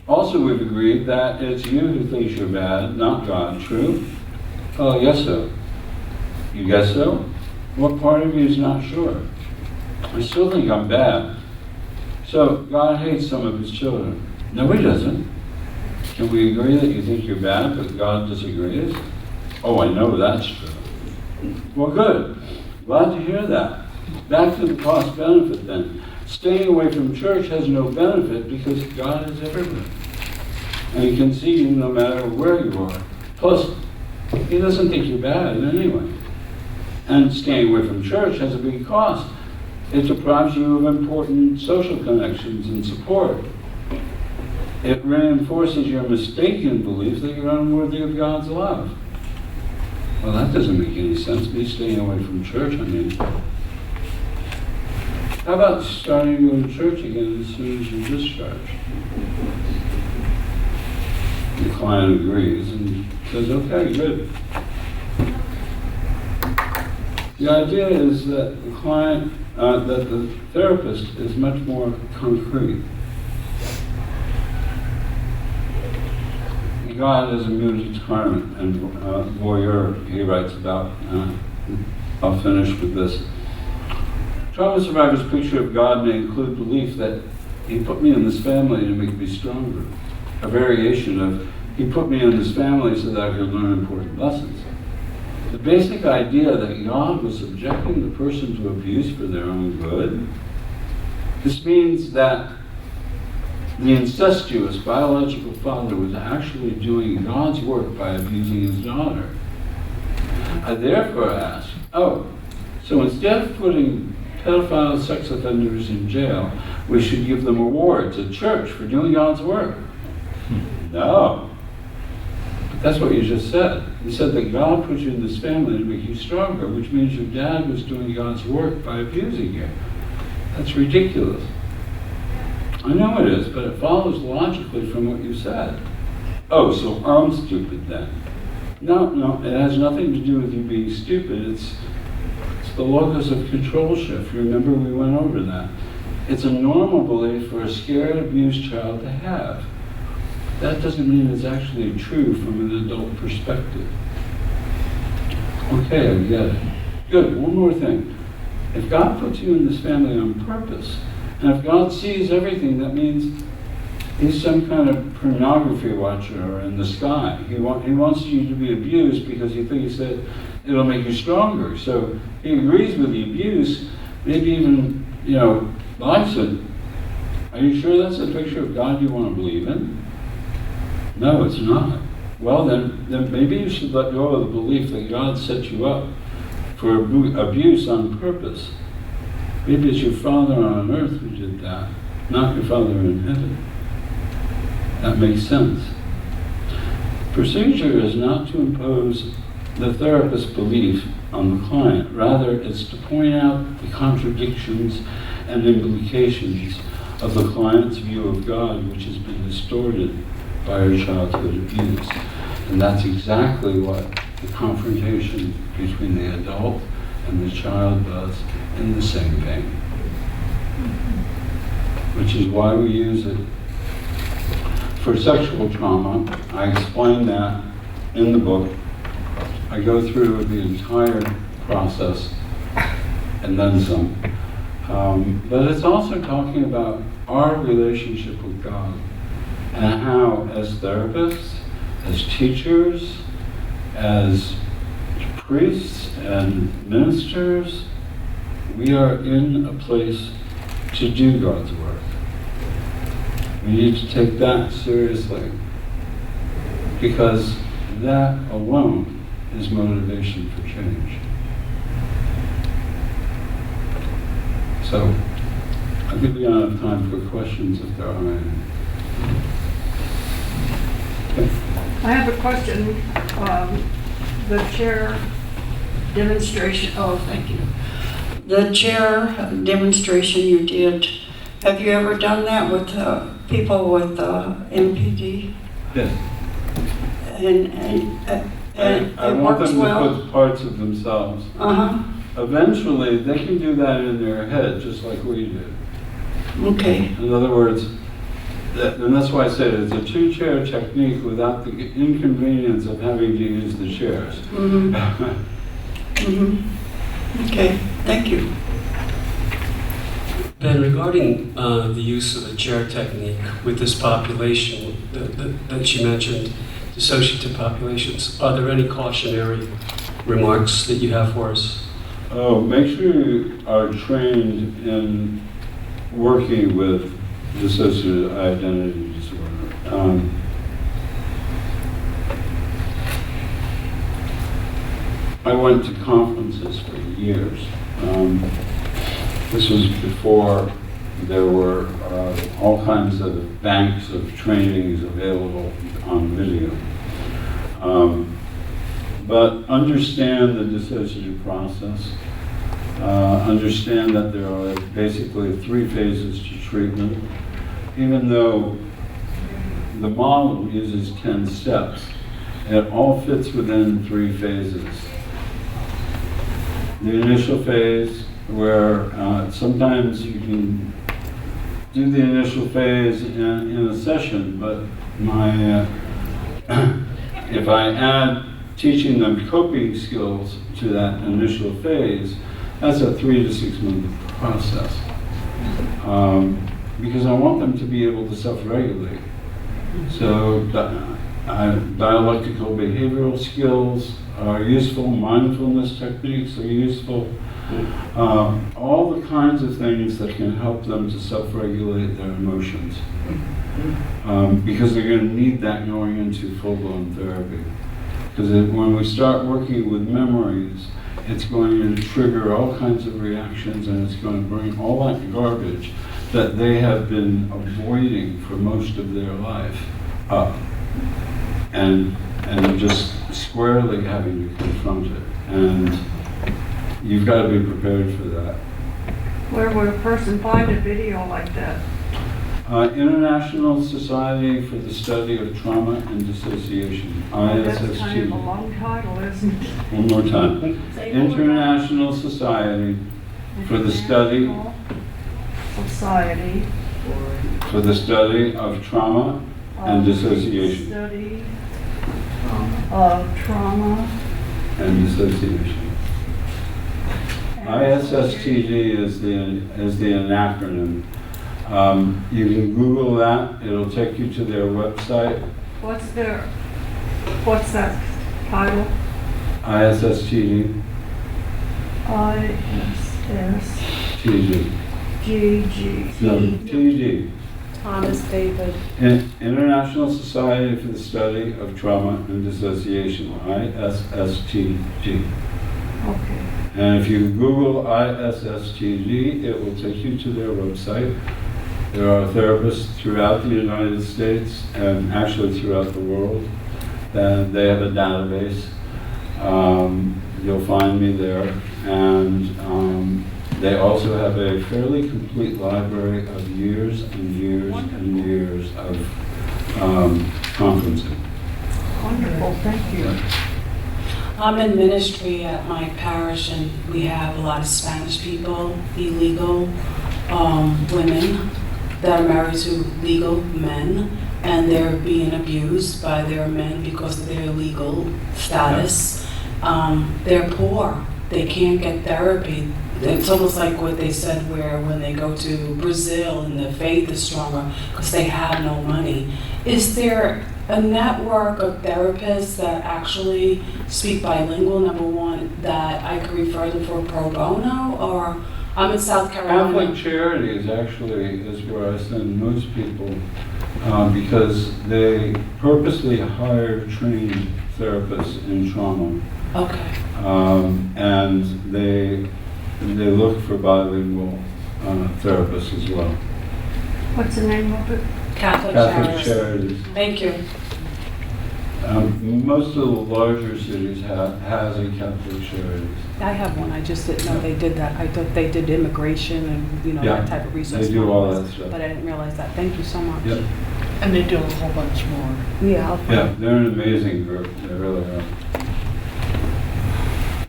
Also, we've agreed that it's you who thinks you're bad, not God. True? Oh, yes, so. You guess so? What part of you is not sure? I still think I'm bad. So God hates some of his children. No, he doesn't. Can we agree that you think you're bad, but God disagrees? Oh, I know that's true. Well, good. Glad to hear that. Back to the cost benefit then. Staying away from church has no benefit because God is everywhere. And he can see you no matter where you are. Plus, he doesn't think you're bad in any way. And staying away from church has a big cost. It deprives you of important social connections and support. It reinforces your mistaken belief that you're unworthy of God's love. Well, that doesn't make any sense, me staying away from church, I mean. How about starting to go to church again as soon as you're discharged? The client agrees and says, okay, good. The idea is that the client, that the therapist is much more concrete. God is a muted tyrant and voyeur, he writes about. I'll finish with this. Trauma survivors' picture of God may include belief that he put me in this family to make me stronger. A variation of, he put me in this family so that I could learn important lessons. The basic idea that God was subjecting the person to abuse for their own good. This means that the incestuous biological father was actually doing God's work by abusing his daughter. I therefore ask, so instead of putting pedophile sex offenders in jail, we should give them awards at church for doing God's work? No. But that's what you just said. You said that God put you in this family to make you stronger, which means your dad was doing God's work by abusing you. That's ridiculous. I know it is, but it follows logically from what you said. Oh, so I'm stupid then. No, it has nothing to do with you being stupid. It's the locus of control shift. Remember we went over that. It's a normal belief for a scared, abused child to have. That doesn't mean it's actually true from an adult perspective. Okay, I get it. Good, one more thing. If God puts you in this family on purpose, and if God sees everything, that means he's some kind of pornography watcher in the sky. He wants you to be abused because he thinks that it'll make you stronger. So he agrees with the abuse, maybe even, likes it. Are you sure that's a picture of God you want to believe in? No, it's not. Well, then maybe you should let go of the belief that God set you up for abuse on purpose. Maybe it's your Father on earth who did that, not your Father in heaven. That makes sense. Procedure is not to impose the therapist's belief on the client. Rather, it's to point out the contradictions and implications of the client's view of God, which has been distorted by her childhood abuse. And that's exactly what the confrontation between the adult and the child does in the same vein. Which is why we use it for sexual trauma. I explain that in the book. I go through the entire process and then some. But it's also talking about our relationship with God and how, as therapists, as teachers, as priests and ministers, we are in a place to do God's work. We need to take that seriously, because that alone is motivation for change. So, I think we don't have time for questions if there are any. Okay. I have a question. The chair demonstration, thank you. The chair demonstration you did, have you ever done that with people with MPD? Yes. And I it want works them to well? put parts of themselves. Eventually, they can do that in their head, just like we did. Okay. In other words, and that's why I said it's a two-chair technique without the inconvenience of having to use the chairs. Okay, thank you. Ben, regarding the use of the chair technique with this population that you mentioned, dissociative populations, are there any cautionary remarks that you have for us? Oh, make sure you are trained in working with dissociative identity disorder. I went to conferences for years. This was before there were all kinds of banks of trainings available on video. But understand the dissociative process. Understand that there are basically 3 phases to treatment. Even though the model uses 10 steps, it all fits within 3 phases. The initial phase, where sometimes you can do the initial phase in a session, but if I add teaching them coping skills to that initial phase, that's a 3 to 6 month process. Because I want them to be able to self-regulate. So dialectical behavioral skills are useful, mindfulness techniques are useful, all the kinds of things that can help them to self-regulate their emotions. Because they're going to need that going into full-blown therapy. Because when we start working with memories, it's going to trigger all kinds of reactions, and it's going to bring all that garbage that they have been avoiding for most of their life up. And just squarely having to confront it. And you've got to be prepared for that. Where would a person find a video like that? International Society for the Study of Trauma and Dissociation, That's kind of a ISST. long title, isn't it? One more time. International Society for the Study Society for the Study of Trauma and Dissociation. Study of Trauma And Dissociation. ISSTD is the acronym. You can Google that. It'll take you to their website. What's that title? ISSTD. ISSTD. TD. No, TD. Thomas David. International Society for the Study of Trauma and Dissociation, ISSTD. Okay. And if you Google ISSTD, it will take you to their website. There are therapists throughout the United States and actually throughout the world. And they have a database. You'll find me there. And they also have a fairly complete library of years and years and years of conferencing. Wonderful, thank you. I'm in ministry at my parish, and we have a lot of Spanish people, illegal women that are married to legal men, and they're being abused by their men because of their legal status. They're poor. They can't get therapy. It's almost like what they said, where when they go to Brazil and the faith is stronger because they have no money. Is there a network of therapists that actually speak bilingual, number one, that I could refer them for pro bono? Or I'm in South Carolina. Catholic Charities actually is where I send most people because they purposely hire trained therapists in trauma. Okay. And they look for bilingual therapists as well. What's the name of it? Catholic Charities. Thank you. Most of the larger cities has a Catholic Charities. I have one. I just didn't know they did that. I thought they did immigration and Yeah, that type of research. they do all that stuff. But I didn't realize that. Thank you so much. Yep. And they do a whole bunch more. Yeah. Yeah, they're an amazing group. They really are.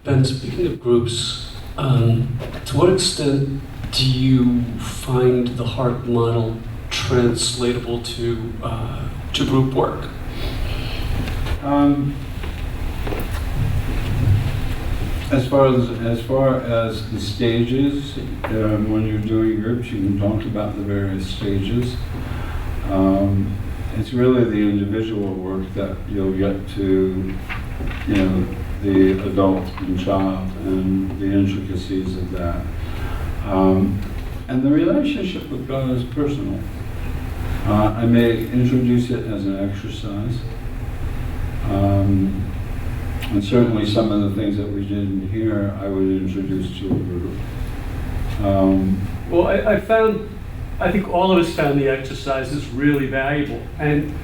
Ben, speaking of groups, to what extent do you find the heart model translatable to group work? As far as the stages, when you're doing groups, you can talk about the various stages. It's really the individual work that you'll get to, you know, the adult and child and the intricacies of that. And the relationship with God is personal. I may introduce it as an exercise. And certainly some of the things that we did in here, I would introduce to a group. Well, I think all of us found the exercises really valuable. And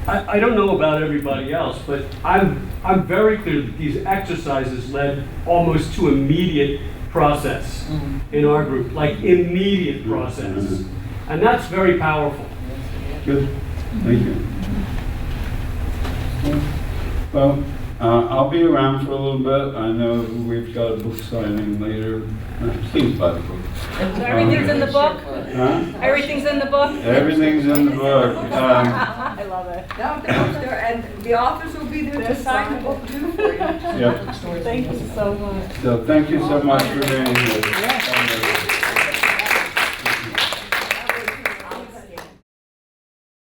I don't know about everybody else, but I'm very clear that these exercises led almost to immediate process in our group, like immediate process. And that's very powerful. Good, thank you. Well, I'll be around for a little bit. I know we've got a book signing later. Please buy the book. So everything's in the book? Huh? Everything's in the book? Everything's in the book. I love it. No, the book's there, and the authors will be there to sign the book too for you. Yep. Thank you so much. So thank you so much for being here.